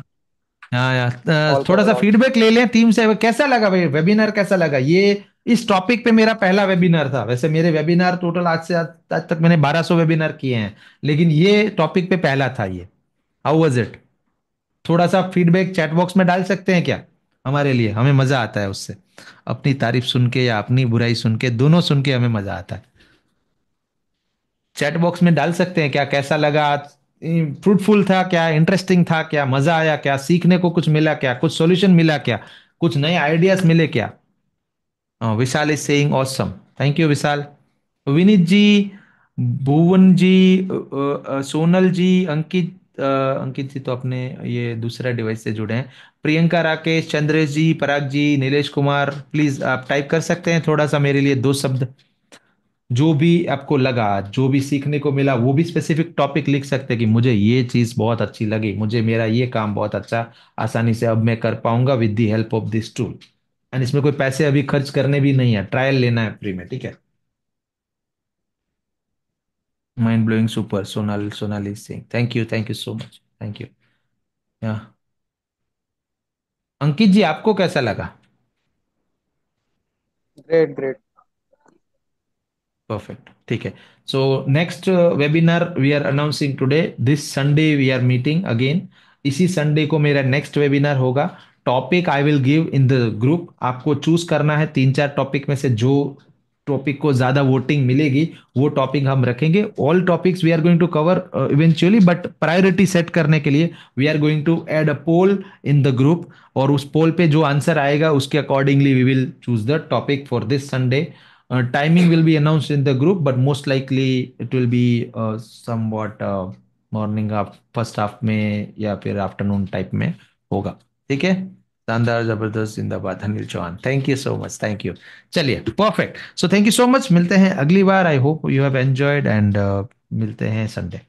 हाँ यार, All थोड़ा सा covered, all. Feedback ले लें team से, कैसा लगा भाई वेबिनार, कैसा लगा ये? इस टॉपिक पे मेरा पहला वेबिनार था। वैसे मेरे वेबिनार टोटल आज तक मैंने 1,200 वेबिनार किए हैं, लेकिन ये टॉपिक पे पहला था ये। How was it? थोड़ा सा फीडबैक चैट बॉक्स में डाल सकते हैं क्या? हमारे लिए, हमें मजा आता है उससे, अपनी तारीफ सुन के या अपनी बुराई सुन के, दोनों सुन के हमें मजा आता है। चैट बॉक्स में डाल सकते हैं क्या, कैसा लगा? फ्रूटफुल था क्या? इंटरेस्टिंग था क्या? मजा आया क्या? सीखने को कुछ मिला क्या? कुछ सॉल्यूशन मिला क्या? कुछ नए आइडियाज मिले क्या? Vishal is saying awesome, thank you Vishal. Vineet ji, Bhuvan ji, Sonal ji, Ankit ji तो अपने ये दूसरा डिवाइस से जुड़े हैं। प्रियंका राकेश, चंद्रेश जी, पराग जी, नीलेश कुमार, प्लीज आप टाइप कर सकते हैं थोड़ा सा मेरे लिए 2 शब्द। जो भी आपको लगा, जो भी सीखने को मिला, वो भी स्पेसिफिक टॉपिक लिख सकते हैं कि मुझे ये चीज बहुत अच्छी लगी, मुझे मेरा ये काम बहुत अच्छा आसानी से अब मैं कर पाऊंगा with the help of this tool. And इसमें कोई पैसे अभी खर्च करने भी नहीं है, ट्रायल लेना है फ्री में, ठीक है। Mind blowing super, Sonali Singh thank you so much, thank you. या अंकित जी आपको कैसा लगा? Great, great. परफेक्ट, ठीक। ठीक है। So next webinar we are announcing today, this Sunday we are meeting again. इसी संडे को मेरा नेक्स्ट वेबिनार होगा। Topic I will give in the group, आपको चूज करना है 3-4 टॉपिक में से, जो टॉपिक को ज्यादा वोटिंग मिलेगी वो टॉपिक हम रखेंगे। All topics we are going to cover eventually, but priority set करने के लिए we are going to add a poll in the group, और उस पोल पे जो आंसर आएगा उसके accordingly we will choose the topic for this Sunday. Timing will be announced in the group, but most likely it will be somewhat morning of first half में या फिर afternoon type में होगा। ठीक है। शानदार, जबरदस्त, जिंदाबाद Anil Chauhan, thank you so much, thank you. चलिए, perfect. So thank you so much, मिलते हैं अगली बार। I hope you have enjoyed, and मिलते हैं संडे।